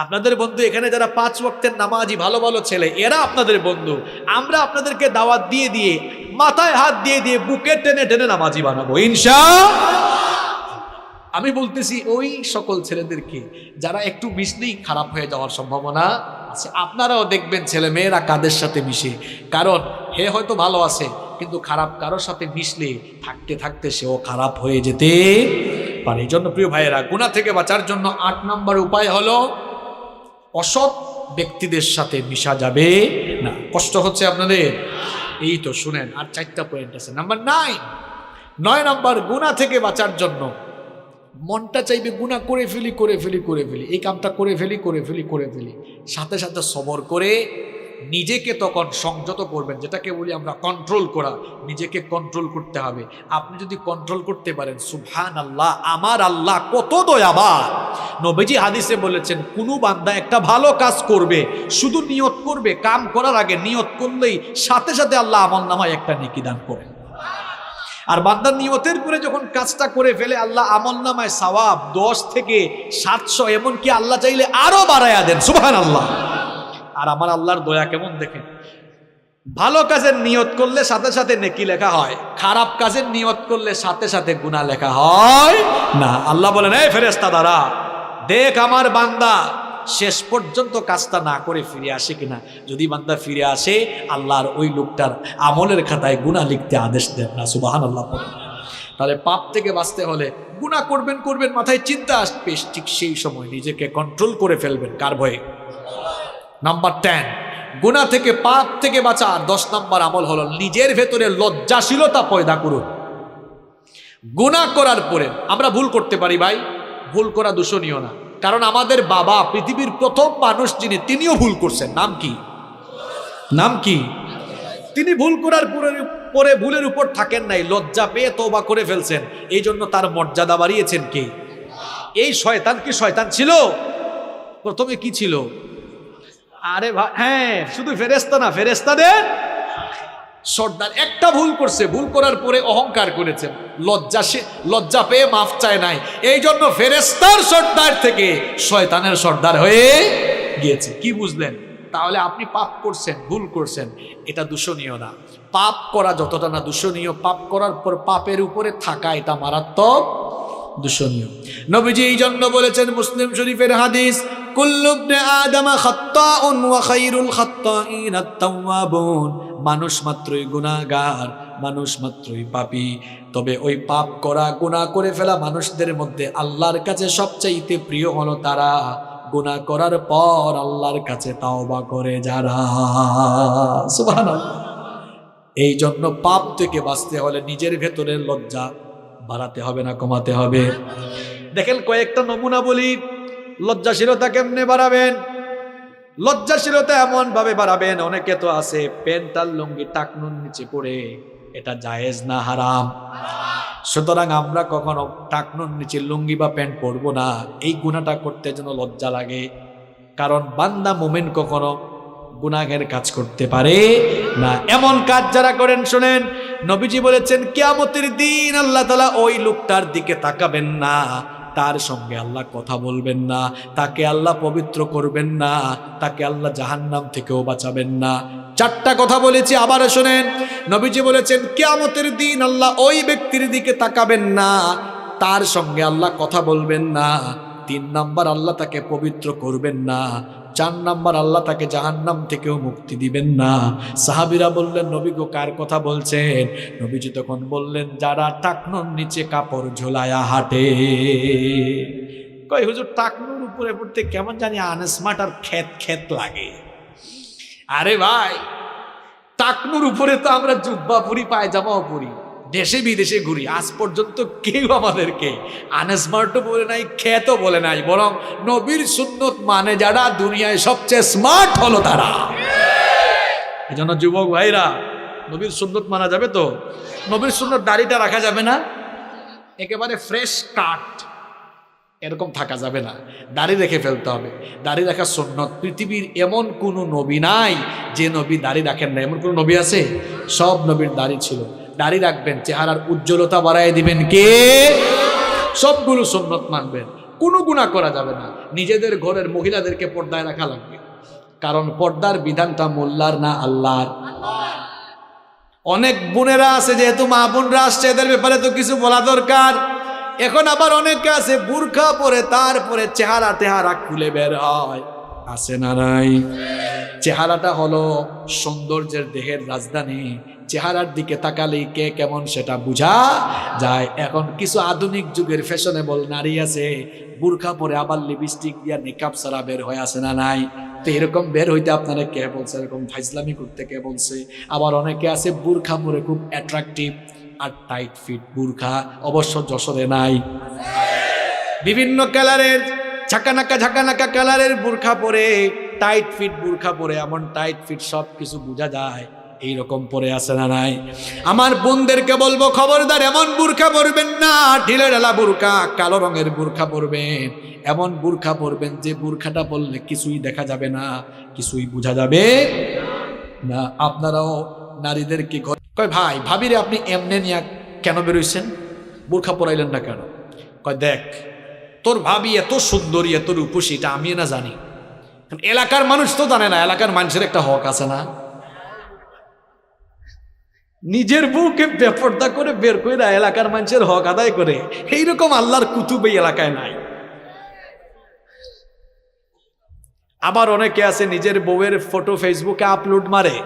আপনাদের বন্ধু এখানে যারা 5 ওয়াক্তের নামাজি ভালো ভালো ছেলে, এরা আপনাদের বন্ধু। আমরা আপনাদেরকে দাওয়াত দিয়ে দিয়ে, মাথায় হাত দিয়ে দিয়ে, বুকে টেনে টেনে নামাজি বানাবো ইনশাআল্লাহ। আমি বলতেছি ওই সকল ছেলেদেরকে যারা একটু মিশলেই খারাপ হয়ে যাওয়ার সম্ভাবনা আছে। আপনারাও দেখবেন ছেলে মেয়েরা কাদের সাথে মিশে, কারণ হে হয়তো ভালো আছে, কিন্তু খারাপ কারোর সাথে মিশলে থাকতে থাকতে সেও খারাপ হয়ে যেতে পারে। এই জন্য প্রিয় ভাইয়েরা, গুনাহ থেকে বাঁচার জন্য 8 নম্বর উপায় হলো, অসৎ ব্যক্তিদের সাথে মিশা যাবে না। কষ্ট হচ্ছে আপনাদের? এই তো শুনেন, আর 4টা পয়েন্ট আছে। নাম্বার 9 নম্বর, গুনাহ থেকে বাঁচার জন্য মনটা চাইবে গুনাহ করে ফেলি, এই কামটা করে ফেলি, সাথে সাথে সবর করে নিজেকে তখন সংযত করবেন, যেটাকে বলি আমরা কন্ট্রোল করা। নিজেকে কন্ট্রোল করতে হবে। আপনি যদি কন্ট্রোল করতে পারেন, সুবহানাল্লাহ, আমার আল্লাহ কত দয়াবান। নবীজি হাদিসে বলেছেন, কোনো বান্দা একটা ভালো কাজ করবে, শুধু নিয়ত করবে, কাম করার আগে নিয়ত করলেই সাথে সাথে আল্লাহ আমলনামায় একটা নেকি দান করেন। আর বান্দার নিয়তের পরে যখন কাজটা করে ফেলে, আল্লাহ আমলনামায় সওয়াব 10 থেকে 700, এমনকি আল্লাহ চাইলে আরো বাড়ায়া দেন। সুবহানাল্লাহ। আর আমার আল্লাহর দয়া কেমন দেখেন, ভালো কাজের নিয়ত করলে সাথে সাথে নেকি লেখা হয়, খারাপ কাজের নিয়ত করলে সাথে সাথে গুনাহ লেখা হয় না। আল্লাহ বলেন, এই ফেরেশতা দ্বারা দেখ আমার বান্দা শেষ পর্যন্ত কাজটা না করে ফিরে আসে কিনা। যদি বান্দা ফিরে আসে, আল্লাহর ওই লোকটার আমলের খাতায় গুনাহ লিখতে আদেশ দেন না। সুবহানাল্লাহ। তাহলে পাপ থেকে বাঁচতে হলে গুনাহ করবেন করবেন, মাথায় চিন্তা আসবে, ঠিক সেই সময় নিজেকে কন্ট্রোল করে ফেলবেন। কার ভয়ে? নাম্বার 10, গুনাহ থেকে, পাপ থেকে বাঁচার 10 নম্বর আমল হলো নিজের ভেতরে লজ্জাশীলতা পয়দা করুন। গুনাহ করার পরে আমরা ভুল করতে পারি ভাই, ভুল করা দূষণীয় না। কারণ আমাদের বাবা পৃথিবীর প্রথম মানুষ যিনি, তিনিও ভুল করছেন। নাম কি? নাম কি? তিনি ভুল করার পরে ভুলের উপর থাকেন নাই, লজ্জা পেয়ে তওবা করে ফেলছেন। এই জন্য তার মর্যাদা বাড়িয়েছেন কে? এই শয়তান কি শয়তান ছিল? প্রথমে কি ছিল? আরে ভাই, হ্যাঁ, শুধু ফেরেশতা না, ফেরেশতাদের সর্দার। একটা ভুল করছে, ভুল করার পরে অহংকার করেছেন, লজ্জা পেয়ে মাফ চায় নাই। এই জন্য ফেরেশতার সর্দার থেকে শয়তানের সর্দার হয়ে গিয়েছে। কি বুঝলেন? তাহলে আপনি পাপ করছেন, ভুল করছেন, এটা দূষণীয় না। পাপ করা যতটা না দূষণীয়, পাপ করার পর পাপের উপরে থাকা এটা মারাত্মক দূষণীয়। নবীজি এই জন্য বলেছেন, মুসলিম শরীফের হাদিস, কুল্লু ইবনে আদম খাত্তাউন ওয়া খায়রুল খাত্তাইন আত-তাওয়াবুন। মানুষ মাত্রই গুনাহগার, মানুষ মাত্রই পাপী, তবে ওই পাপ করা, গুনাহ করে ফেলা মানুষদের মধ্যে আল্লাহর কাছে সবচাইতে প্রিয় হলো তারা গুনাহ করার পর আল্লাহর কাছে তাওবা করে যারা। সুবহানাল্লাহ। এই জন্য পাপ থেকে বাঁচতে হলে নিজের ভেতরের লজ্জা বাড়াতে হবে না কমাতে হবে? দেখেন কয়েকটা নমুনা বলি। লজ্জাশীলতা কেমনে বাড়াবেন? লজ্জাশীলতা এমন ভাবে বাড়াবেন, অনেকে তো আছে প্যান্ট আর লুঙ্গি টাকনুর নিচে পড়ে, এটা জায়েজ না হারাম? সুতরাং আমরা কখনো টাকনুর নিচে লুঙ্গি বা প্যান্ট পরবো না। এই গুনাহটা করতে যেন লজ্জা লাগে, কারণ বান্দা মুমিন কখনো গুনাহের কাজ করতে পারে না। এমন কাজ যারা করেন, শুনেন, নবীজি বলেছেন কিয়ামতের দিন আল্লাহ তাআলা ওই লোকটার দিকে তাকাবেন না, তার সঙ্গে আল্লাহ কথা বলবেন না, তাকে আল্লাহ পবিত্র করবেন না, তাকে আল্লাহ জাহান্নাম থেকেও বাঁচাবেন না। 4টা কথা বলেছি, আবার শোনেন। নবীজি বলেছেন কিয়ামতের দিন আল্লাহ ওই ব্যক্তির দিকে তাকাবেন না, তার সঙ্গে আল্লাহ কথা বলবেন না। 3 নাম্বার, আল্লাহ তাকে পবিত্র করবেন না। 4 নাম্বার, আল্লাহ তাকে জাহান্নাম থেকেও মুক্তি দিবেন না। সাহাবীরা বললেন, নবী গো, কার কথা বলছেন? নবীজি তখন বললেন, যারা টাকনুর নিচে কাপড় ঝোলায়া হাঁটে। কই হুজুর, টাকনুর উপরে পড়তে কেমন জানি আনস্মার্ট আর খেত লাগে। আরে ভাই, টাকনুর উপরে তো আমরা জুব্বা পরি, পায়জামাও পরি, দেশে বিদেশে ঘুরি, আজ পর্যন্ত কেউ আমাদেরকে আনস্মার্টও বলে নাই, খ্যাতও বলে নাই। বরং নবীর সুন্নত মানে যারা, দুনিয়ায় সবচেয়ে স্মার্ট হলো তারা। এই জন্য যুবক ভাইরা, নবীর সুন্নত মানা যাবে তো? নবীর সুন্নত দাড়িটা রাখা যাবে না, একেবারে ফ্রেশ কাট এরকম থাকা যাবে না, দাড়ি রেখে ফেলতে হবে। দাড়ি রাখা সুন্নত। পৃথিবীর এমন কোনো নবী নাই যে নবী দাড়ি রাখেন না। এমন কোনো নবী আছে? সব নবীর দাড়ি ছিল। দাড়ি রাখবেন, চেহারার উজ্জ্বলতা বাড়ায় দিবেন কে? সবগুলো সুন্নত মানবেন, কোনো গুনাহ করা যাবে না। নিজেদের ঘরের মহিলাদেরকে পর্দায় রাখা লাগবে, কারণ পর্দার বিধানটা মোল্লার না আল্লাহর। অনেক বোনেরা আছে, যেহেতু মা বোনরা আসছে, এদের ব্যাপারে তো কিছু বলা দরকার। এখন আবার অনেকে আছে বুরখা পরে, তারপরে চেহারা খুলে বের হয়, আছে না নাই? চেহারাটা হলো সৌন্দর্যের দেহের রাজধানী। চেহারার দিকে তাকালেই কে কেমন সেটা বোঝা যায়। এখন কিছু আধুনিক যুগের ফ্যাশনেবল নারী আছে, বুরখা পরে আবার লিপস্টিক দিয়া মেকআপ ছাড়া বের হয়ে, আসে না নাই? তো এরকম বের হইতে আপনারা কে বলছে? এরকম ফাইজলামি করতে কে বলছে? আবার অনেকে আছে বুরখা পরে খুব অ্যাট্রাকটিভ আর টাইট ফিট বুরখা, অবশ্য যশোরে নাই। বিভিন্ন কালারের ঝাঁকানাকা কালারের বুরখা পরে টাইট ফিট বুরখা পরে, এমন টাইট ফিট সব কিছু বোঝা যায়, এইরকম পরে আছে না নাই? আমার বোনদেরকে বলবো, খবরদার এমন বুরখা পরবেন না, ঢিলে ঢালা বুরখা, কালো রঙের বুরখা পরবেন। এমন বুরখা পরবেন যে বুরখাটা পরলে কিছুই দেখা যাবে না, কিছুই বোঝা যাবে না। আপনারাও নারীদেরকে কয়, ভাই ভাবিরে আপনি এমনে নিয়ে কেন বেরোইছেন, বুরখা পরাইলেন না কেন? কয়, দেখ তোর ভাবি এত সুন্দরী, এত রূপসী, এটা আমি না জানি, এলাকার মানুষ তো জানে না, এলাকার মানুষের একটা হক আছে না? নিজের বউকে বেপর্দা করে বের করে এলাকার মানুষের হক আদায় করে, এইরকম আল্লাহর কুতুব এই এলাকায় নাই। আবার অনেকে আছে নিজের বউয়ের ফটো ফেসবুকে আপলোড মারে,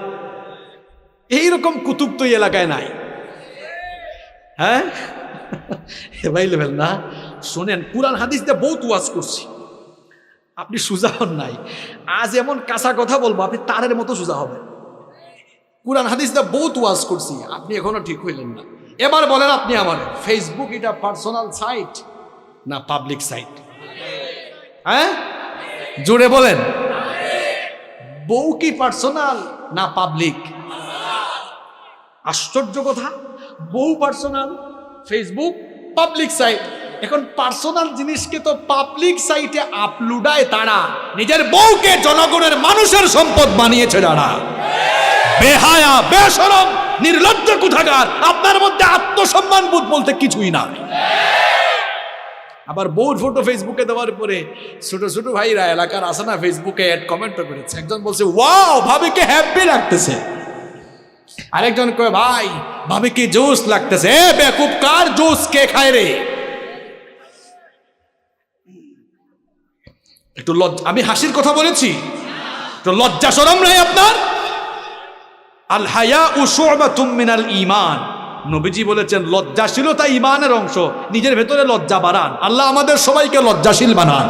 এইরকম কুতুব তো এই এলাকায় নাই। হ্যাঁ ভাই লেভেল না, শোনেন, কুরআন হাদিস দিয়ে বহুত ওয়াজ করছি, আপনি সোজা হন নাই। আজ এমন কাঁচা কথা বলবো, আপনি তারের মতো সোজা হবে। কুরআন হাদিস দিয়ে বহুত ওয়াজ করছি, আপনি এখনো ঠিক হইলেন না। এবার বলেন আপনি আমার, ফেসবুক এটা পার্সোনাল সাইট না পাবলিক সাইট? হ্যাঁ জোরে বলেন, বউ কি পার্সোনাল না পাবলিক? আশ্চর্য কথা, বউ পার্সোনাল, ফেসবুক পাবলিক সাইট। এখন পার্সোনাল জিনিসকে তো পাবলিক সাইটে আপলোডায় তারা, নিজের বউকে জনগণের মানুষের সম্পদ বানিয়েছে যারা। বেহায়া, বেশরম, নির্লজ্জ কোথাকার, আপনার মধ্যে আত্মসম্মান বোধ বলতে কিছুই নাই। আবার বউর ফটো ফেসবুকে দেওয়ার পরে ছোট ছোট ভাইরা এলাকার আছে না, ফেসবুকে অ্যাড কমেন্ট করেছে। একজন বলছে, ওয়াও ভাবিকে হ্যাপি লাগতেছে। আরেকজন কয়, ভাই ভাবিকে জোস লাগতেছে। এ বেকুব, কার জোস কে খায় রে? একটু লজ্জা, আমি হাসির কথা বলেছি, একটু লজ্জা শরম নাই আপনার? আল হায়াউ শু'বাতুম মিনাল ঈমান, নবীজি বলেছেন লজ্জাশীলতা ঈমানের অংশ। নিজের ভেতরে লজ্জা বাড়ান, আল্লাহ আমাদের সবাইকে লজ্জাশীল বানান।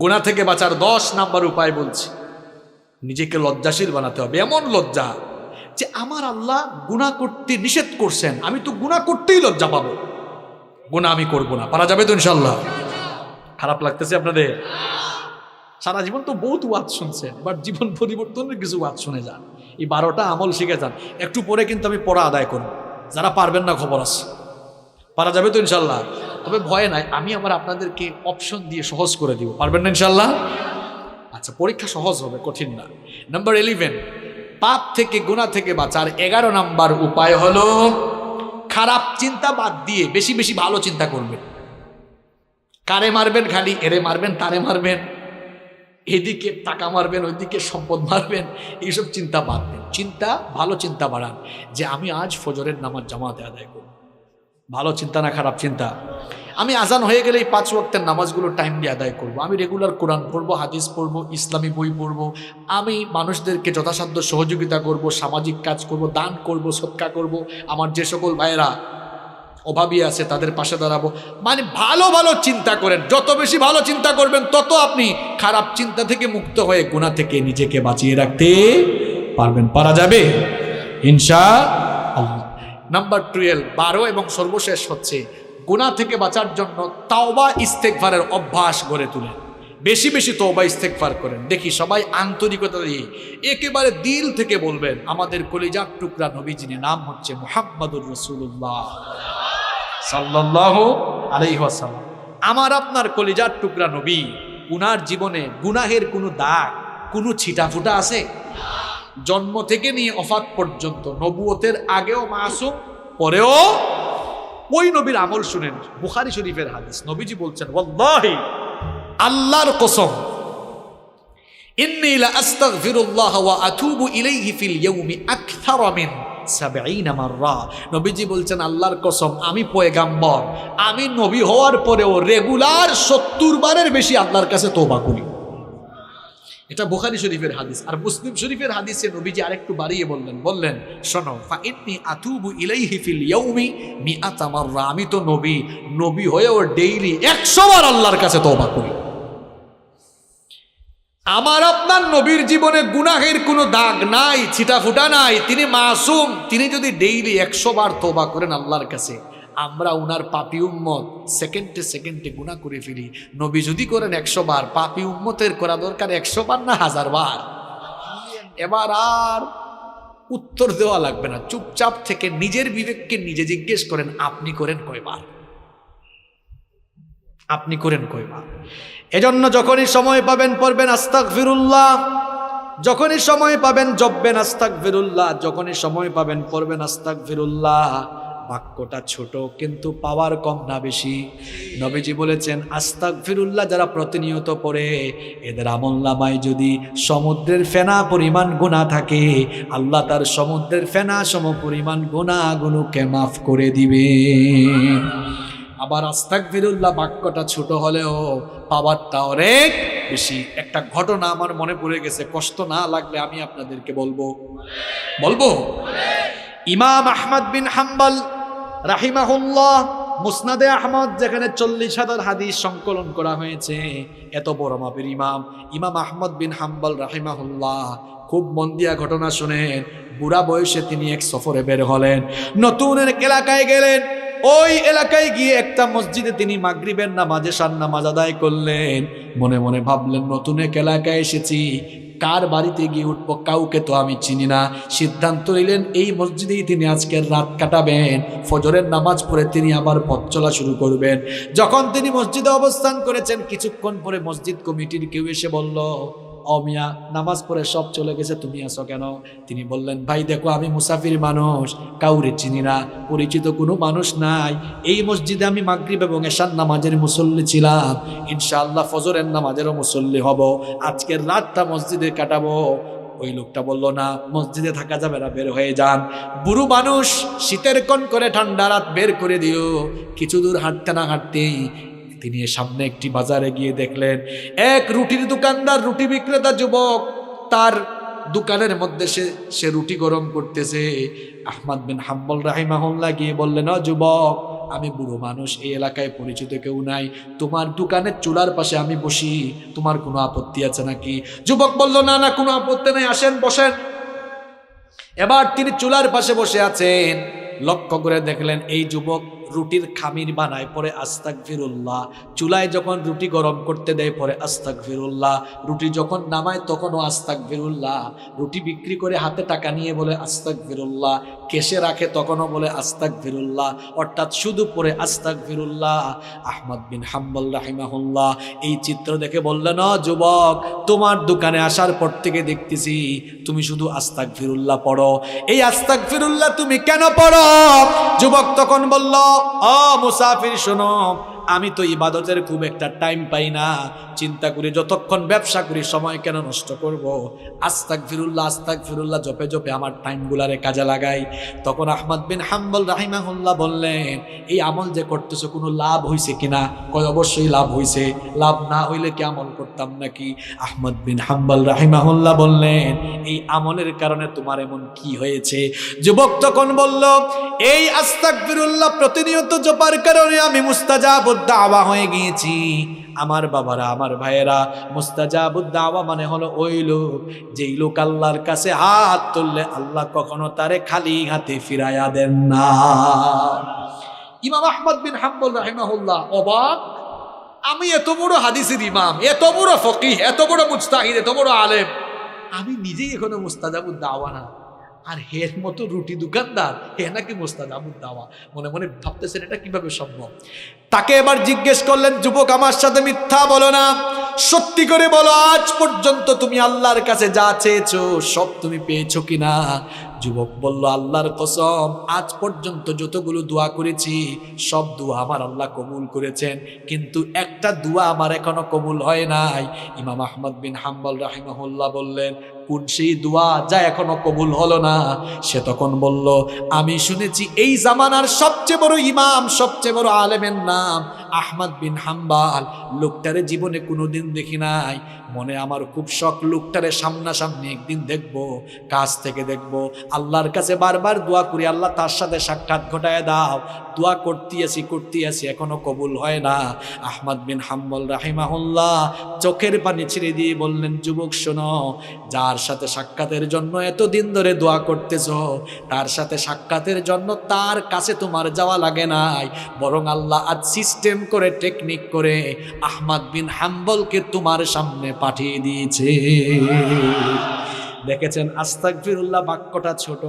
গুনাহ থেকে বাঁচার 10 নাম্বার উপায় বলছি, নিজেকে লজ্জাশীল বানাতে হবে। এমন লজ্জা যে আমার আল্লাহ গুনাহ করতে নিষেধ করছেন, আমি তো গুনাহ করতেই লজ্জা পাবো, গুনাহ আমি করবো না। পারা যাবে তো ইনশাল্লাহ? খারাপ লাগতেছে আপনাদের? সারা জীবন তো বহুত ওয়াজ শুনছেন, বাট জীবন পরিবর্তনের কিছু ওয়াজ শুনে যান, এই 12টা আমল শিখে যান। একটু পরে কিন্তু আমি পড়া আদায় করব, যারা পারবেন না খবর আছে। পারা যাবে তো ইনশাল্লাহ? তবে ভয় নাই, আমি আবার আপনাদেরকে অপশন দিয়ে সহজ করে দিব। পারবেন না ইনশাল্লাহ? আচ্ছা, পরীক্ষা সহজ হবে, কঠিন না। নাম্বার 11, পাপ থেকে, গুনাহ থেকে বাঁচার 11 নাম্বার উপায় হলো খারাপ চিন্তা বাদ দিয়ে বেশি বেশি ভালো চিন্তা করবেন। কারে মারবেন? খালি এরে মারবেন, তারে মারবেন, এদিকে টাকা মারবেন, ওইদিকে সম্পদ মারবেন, এইসব চিন্তা বাদ দেন। চিন্তা, ভালো চিন্তা বাড়ান, যে আমি আজ ফজরের নামাজ জামাতে আদায় করব। ভালো চিন্তা না খারাপ চিন্তা? আমি আজান হয়ে গেলে এই 5 ওয়াক্তের নামাজগুলো টাইম দিয়ে আদায় করব। আমি রেগুলার কোরআন পড়বো, হাদিস পড়বো, ইসলামী বই পড়বো, আমি মানুষদেরকে যথাসাধ্য সহযোগিতা করব, সামাজিক কাজ করব, দান করব, সদকা করব, আমার যে সকল ভাইয়েরা অভাবী আছে তাদের পাশে দাঁড়াবো। মানে ভালো ভালো চিন্তা করেন, যত বেশি ভালো চিন্তা করবেন তত আপনি খারাপ চিন্তা থেকে মুক্ত হয়ে গুনাহ থেকে নিজেকে বাঁচিয়ে রাখতে পারবেন। পারা যাবে ইনশাআল্লাহ। নাম্বার 12, 12 এবং সর্বশেষ হচ্ছে গুনাহ থেকে বাঁচার জন্য তাওবা ইস্তেগফারের অভ্যাস গড়ে তুলেন। বেশি বেশি তওবা ইস্তেগফার করেন। দেখি সবাই আন্তরিকতা দিয়ে একেবারে দিল থেকে বলবেন, আমাদের কলিজার টুকরা নবী, যিনি নাম হচ্ছে মুহাম্মাদুর রাসূলুল্লাহ সাল্লাল্লাহু আলাইহি ওয়াসাল্লাম, আমার আপনার কলিজার টুকরা নবী, উনার জীবনে গুনাহের কোনো দাগ, কোনো ছিটাফুটা আছে? জন্ম থেকে নিয়ে ওফাত পর্যন্ত, নবুয়তের আগেও মাসুম, পরেও। ওই নবীর আমল শুনেন, বুখারী শরীফের হাদিস, নবীজি বলছেন, ওয়াল্লাহি, আল্লাহর কসম, ইন্নী লা আস্তাগফিরুল্লাহ ওয়া আতুবু ইলাইহি ফিল ইয়াউমি আকথারা মিন 70 মাররা। নবীজি বলছেন, আল্লাহর কসম, আমি পয়গাম্বর, আমি নবী হওয়ার পরেও রেগুলার 70 বারের বেশি আল্লাহর কাছে তওবা করি। এটা বুখারী শরীফের হাদিস। আর মুসলিম শরীফের হাদিসে নবীজি আরেকটু বাড়িয়ে বললেন, শোনো, ফা ইন্নী আতুবু ইলাইহি ফিল ইয়াউমি 100 মাররা, আমি তো নবী হয়েও ডেইলি 100 বার আল্লাহর কাছে তওবা করি। আমার আপনার নবীর জীবনে গুনাহের কোনো দাগ নাই, ছিটাফুটা নাই, তিনি মাসুম। তিনি যদি ডেইলি 100 বার তওবা করেন আল্লাহর কাছে, আমরা উনার পাপী উম্মত সেকেন্ডে সেকেন্ডে গুনাহ করে ফেলি। নবী যদি করেন 100 বার, পাপী উম্মতের করা দরকার 100 বার না 1000 বার। এবার আর উত্তর দেওয়া লাগবে না, চুপচাপ থেকে নিজের বিবেককে নিজে জিজ্ঞেস করেন, আপনি করেন কয়বার? আপনি করেন কয়বার? এজন্য যখনই সময় পাবেন পড়বেন আস্তাগফিরুল্লাহ, যখনই সময় পাবেন জপবেন আস্তাগফিরুল্লাহ, যখনই সময় পাবেন পড়বেন আস্তাগফিরুল্লাহ। বাক্যটা ছোট কিন্তু পাওয়ার কম না বেশি? নবীজি বলেছেন আস্তাগফিরুল্লাহ যারা প্রতিনিয়ত পড়ে এদের আমলনামায় যদি সমুদ্রের ফেনা পরিমাণ গুনাহ থাকে, আল্লাহ তার সমুদ্রের ফেনা সম পরিমাণ গুনাহগুলোকে মাফ করে দিবে। আবার আস্তাগফিরুল্লাহ বাক্যটা ছোট হলেও পাওয়ারটা অনেক বেশি। একটা ঘটনা আমার মনে পড়ে গেছে, কষ্ট না লাগলে আমি আপনাদেরকে বলবো। ইমাম আহমদ বিন হাম্বল রাহিমাহুল্লাহ, মুসনাদে আহমদ যেখানে 40,000 হাদিস সংকলন করা হয়েছে, এত বড় মাপের ইমাম আহমদ বিন হাম্বল রাহিমাহুল্লাহ, খুব মন দিয়া ঘটনা শুনেন। বুড়া বয়সে তিনি এক সফরে বের হলেন, নতুন এক এলাকায় গেলেন। ওই এলাকায় গিয়ে একটা মসজিদে তিনি মাগরিবের নামাজ, এশার নামাজ আদায় করলেন। মনে মনে ভাবলেন নতুন এক এলাকায় এসেছি, কার বাড়িতে গিয়ে উঠবো, কাউকে তো আমি চিনি না। সিদ্ধান্ত নিলেন এই মসজিদেই তিনি আজকের রাত কাটাবেন। ফজরের নামাজ পড়ে তিনি আবার পথ চলা শুরু করবেন। যখন তিনি মসজিদে অবস্থান করেছেন, কিছুক্ষণ পরে মসজিদ কমিটির কেউ এসে বলল, ও মিয়া, নামাজ পড়ে সব চলে গেছে, তুমি আসো কেন? তিনি বললেন, ভাই দেখো আমি মুসাফির মানুষ, কাউরে চিনি না, পরিচিত কোনো মানুষ নাই। এই মসজিদে আমি মাগরিব এবং এশার নামাজের মুসল্লি ছিলাম, ইনশাআল্লাহ ফজরের নামাজেরও মুসল্লি হব, আজকের রাতটা মসজিদে কাটাবো। ওই লোকটা বলল, না, মসজিদে থাকা যাবে না, বের হয়ে যান। বুড়ো মানুষ, শীতের কোন করে ঠান্ডা রাত বের করে দিও। কিছু দূর হাঁটতে না হাঁটতেই তিনি সামনে একটি বাজারে গিয়ে দেখলেন এক রুটির দোকানদার, রুটি বিক্রেতা যুবক, তার দোকানের মধ্যে সে রুটি গরম করতেছে। আহমদ বিন হাম্বল রাহিমাহুল্লাহ গিয়ে বললেন, ও যুবক, আমি বুড়ো মানুষ, এই এলাকায় পরিচিত কেউ নাই, তোমার দোকানের চুলার পাশে আমি বসি, তোমার কোনো আপত্তি আছে নাকি? যুবক বলল, না না, কোনো আপত্তি নেই, আসেন বসেন। এবার তিনি চুলার পাশে বসে আছেন। লক্ষ্য করে দেখলেন এই যুবক রুটির খামির বানায়, পরে আস্তাগফিরুল্লাহ। চুলায় যখন রুটি গরম করতে দেয় পরে আস্তাগফিরুল্লাহ, রুটি যখন নামায় তখনও আস্তাগফিরুল্লাহ, রুটি বিক্রি করে হাতে টাকা নিয়ে বলে আস্তাগফিরুল্লাহ, কেশে রাখে তখনও বলে আস্তাগফিরুল্লাহ, অর্থাৎ শুধু পরে আস্তাগফিরুল্লাহ। আহমদ বিন হাম্বল রাহিমাহুল্লাহ এই চিত্র দেখে বললেন, ও যুবক, তোমার দোকানে আসার পর থেকে দেখতেছি তুমি শুধু আস্তাগফিরুল্লাহ পড়ো, এই আস্তাগফিরুল্লাহ তুমি কেন পড়ো? যুবক তখন বলল, ও মুসাফির শোনো, আমি তো ইবাদতের খুব একটা টাইম পাই না, চিন্তা করি যতক্ষণ ব্যবসা করি সময় কেন নষ্ট করব, আস্তাগফিরুল্লাহ আস্তাগফিরুল্লাহ জপে জপে আমার টাইমগুলারে কাজে লাগাই। তখন আহমদ বিন হাম্বল রাহিমাহুল্লাহ বললেন, এই আমল যে করতেছো কোনো লাভ হইছে কিনা? কয়, অবশ্যই লাভ হইছে, লাভ না হইলে কি আমল করতাম নাকি? আহমদ বিন হাম্বল রাহিমাহুল্লাহ বললেন, এই আমলের কারণে তোমার এমন কি হয়েছে? যুবক তখন বলল, এই আস্তাগফিরুল্লাহ প্রতিনিয়ত জপার কারণে আমি মুস্তাজাবুদ দাওয়া হয়ে গিয়েছি। আমার বাবারা, আমার ভাইয়েরা, মুস্তাজাবুদ দাওয়া মানে হলো ওই লোক যেই লোক আল্লাহর কাছে হাত তুললে আল্লাহ কখনো তারে খালি হাতে ফিরাইয়া দেন না। ইমাম আহমদ বিন হাম্বল রাহিমাহুল্লাহ অবাক, আমি এত বড় হাদিসের ইমাম, এত বড় ফকিহ, এত বড় মুজতাহিদ, এত বড় আলেম, আমি নিজেই এখনো মুস্তাজাবুদ দাওয়া না, আর হের মতো রুটি দোকানদার হে নাকি মুস্তাজাবুদ দাওয়া। মনে মনে ভাবতেছেন এটা কিভাবে সম্ভব। তাকে এবার জিজ্ঞেস করলেন, যুবক, আমার সাথে মিথ্যা বলো না, সত্যি করে বলো, আজ পর্যন্ত তুমি আল্লাহর কাছে যা চেয়েছো সব তুমি পেয়েছো কিনা? যুবক বলল, আল্লাহর কসম, আজ পর্যন্ত যতগুলো দোয়া করেছি সব দোয়া আমার আল্লাহ কবুল করেছেন, কিন্তু একটা দোয়া আমার এখনো কবুল হয় নাই। ইমাম আহমদ বিন হাম্বল রাহিমাহুল্লাহ বললেন, কোন সেই দোয়া যা এখনো কবুল হলো না? সে তখন বলল, আমি শুনেছি এই জামানার সবচেয়ে বড় ইমাম, সবচেয়ে বড় আলেমের নাম আহমদ বিন হাম্বল, লোকটারে জীবনে কোনোদিন দেখি নাই, মনে আমার খুব শখ লোকটারে সামনাসামনি একদিন দেখব, কাছ থেকে দেখব। আল্লাহর কাছে বারবার দোয়া করি, আল্লাহ তার সাথে সাক্ষাৎ ঘটায় দাও। দোয়া করতে আছি এখনো কবুল হয় না। আহমদ বিন হাম্বল রাহিমাহুল্লাহ চোখের পানি ছেড়ে দিয়ে বললেন, যুবক শোনো, যার সাথে সাক্ষাতের জন্য এতদিন ধরে দোয়া করতেছো, তার সাথে সাক্ষাতের জন্য তার কাছে তোমার যাওয়া লাগে নাই, বরং আল্লাহ আজ সিস্টেম করে, টেকনিক করে আহমদ বিন হাম্বলকে তোমার সামনে পাঠিয়ে দিয়েছে। দেখেছেন, আস্তাগফিরুল্লাহ বাক্যটা ছোট,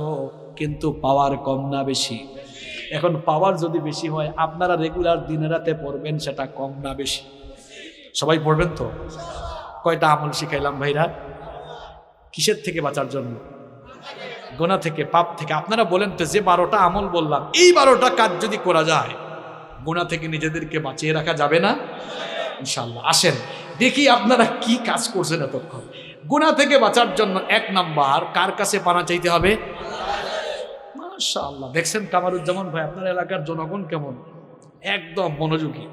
কিন্তু পাওয়ার কম না বেশি? এখন পাওয়ার যদি বেশি হয়, আপনারা রেগুলার দিনে রাতে পড়বেন, সেটা কম না বেশি? সবাই পড়বেন তো? কয়টা আমল শিখাইলাম ভাইরা? কিসের থেকে বাঁচার জন্য? গুনাহ থেকে, পাপ থেকে। আপনারা বলেন তো, যে 12টা আমল বললাম, এই 12টা কাজ যদি করা যায়, গুনাহ থেকে নিজেদেরকে বাঁচিয়ে রাখা যাবে না ইনশাআল্লাহ? আসেন দেখি আপনারা কি কাজ করছেন এতক্ষণ। গুনাহ থেকে বাঁচার জন্য 1 নাম্বার কার কাছে পানা চাইতে হবে? মাশাআল্লাহ, দেখছেন কামারুজ্জামান ভাই, আপনার এলাকার জনগণ কেমন, একদম মনোযোগী।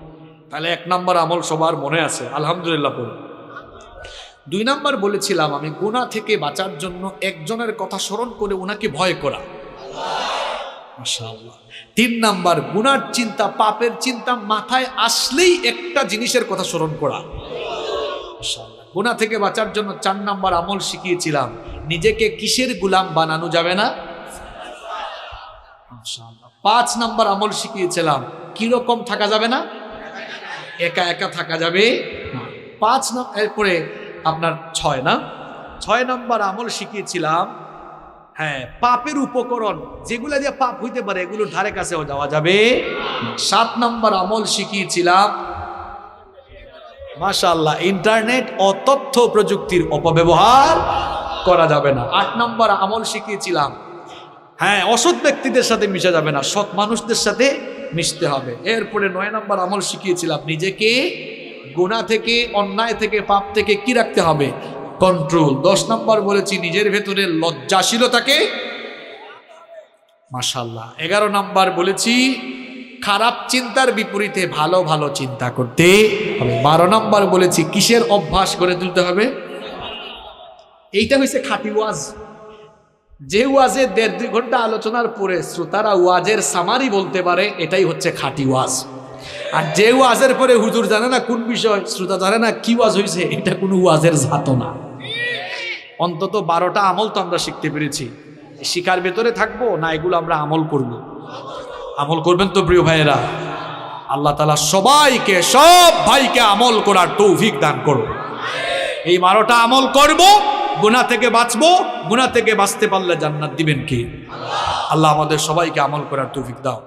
তাহলে 1 নাম্বার আমল সবার মনে আছে, আলহামদুলিল্লাহ বলুন। 2 নাম্বার বলেছিলাম আমি, গুনাহ থেকে বাঁচার জন্য একজনের কথা স্মরণ করে ওনাকে ভয় করা, মাশাআল্লাহ। 3 নাম্বার, গুনার চিন্তা, পাপের চিন্তা মাথায় আসলেই একটা জিনিসের কথা স্মরণ করা, মাশাআল্লাহ। গুনাহ থেকে বাঁচার জন্য 4 নাম্বার আমল শিখিয়েছিলাম, নিজেকে কিসের গোলাম বানানো যাবে না, মাশাআল্লাহ। 5 নাম্বার আমল শিখিয়েছিলাম, কিরকম থাকা যাবে না, একা একা থাকা যাবে না। 5 নাম্বার, এরপরে আপনার 6 নাম্বার আমল শিখিয়েছিলাম, হ্যাঁ, পাপের উপকরণ যেগুলো দিয়ে পাপ হইতে পারে এগুলো ধারে কাছেও যাওয়া যাবে। 7 নাম্বার আমল শিখিয়েছিলাম, মাশাআল্লাহ, ইন্টারনেট ও তথ্য প্রযুক্তির অপব্যবহার করা যাবে না। 8 নাম্বার আমল শিখিয়েছিলাম, হ্যাঁ, অসৎ ব্যক্তিদের সাথে মিশা যাবে না, সৎ মানুষদের সাথে মিশতে হবে। এরপরে 9 নাম্বার আমল শিখিয়েছিলাম, নিজেকে গুনাহ থেকে, অন্যায় থেকে, পাপ থেকে কি রাখতে হবে, কন্ট্রোল। 10 নাম্বার বলেছি, নিজের ভেতরে লজ্জাশীলতাকে, মাশাআল্লাহ। 11 নাম্বার বলেছি, খারাপ চিন্তার বিপরীতে ভালো ভালো চিন্তা করতে হবে। 12 নাম্বার বলেছি, কিসের অভ্যাস করে তুলতে হবে। এইটা হয়েছে খাঁটি ওয়াজ। যে ওয়াজে 1.5-2 ঘন্টা আলোচনার পরে শ্রোতারা ওয়াজের সামারি বলতে পারে, এটাই হচ্ছে খাঁটি ওয়াজ। আর যে ওয়াজের পরে হুজুর জানে না কোন বিষয়, শ্রোতা জানে না কি ওয়াজ হয়েছে, এটা কোনো ওয়াজের জাত না। অন্তত 12টা আমল তো আমরা শিখতে পেরেছি। শিখার ভেতরে থাকবো না, এগুলো আমরা আমল করব। আমল করবেন তো প্রিয় ভাইয়েরা? আল্লাহ তাআলা সবাইকে, সব ভাইকে আমল করার তৌফিক দান করুন। এই 12টা আমল করব, গুনাহ থেকে বাঁচবো। গুনাহ থেকে বাঁচতে পারলে জান্নাত দিবেন কি আল্লাহ? আমাদের সবাইকে আমল করার তৌফিক দাও।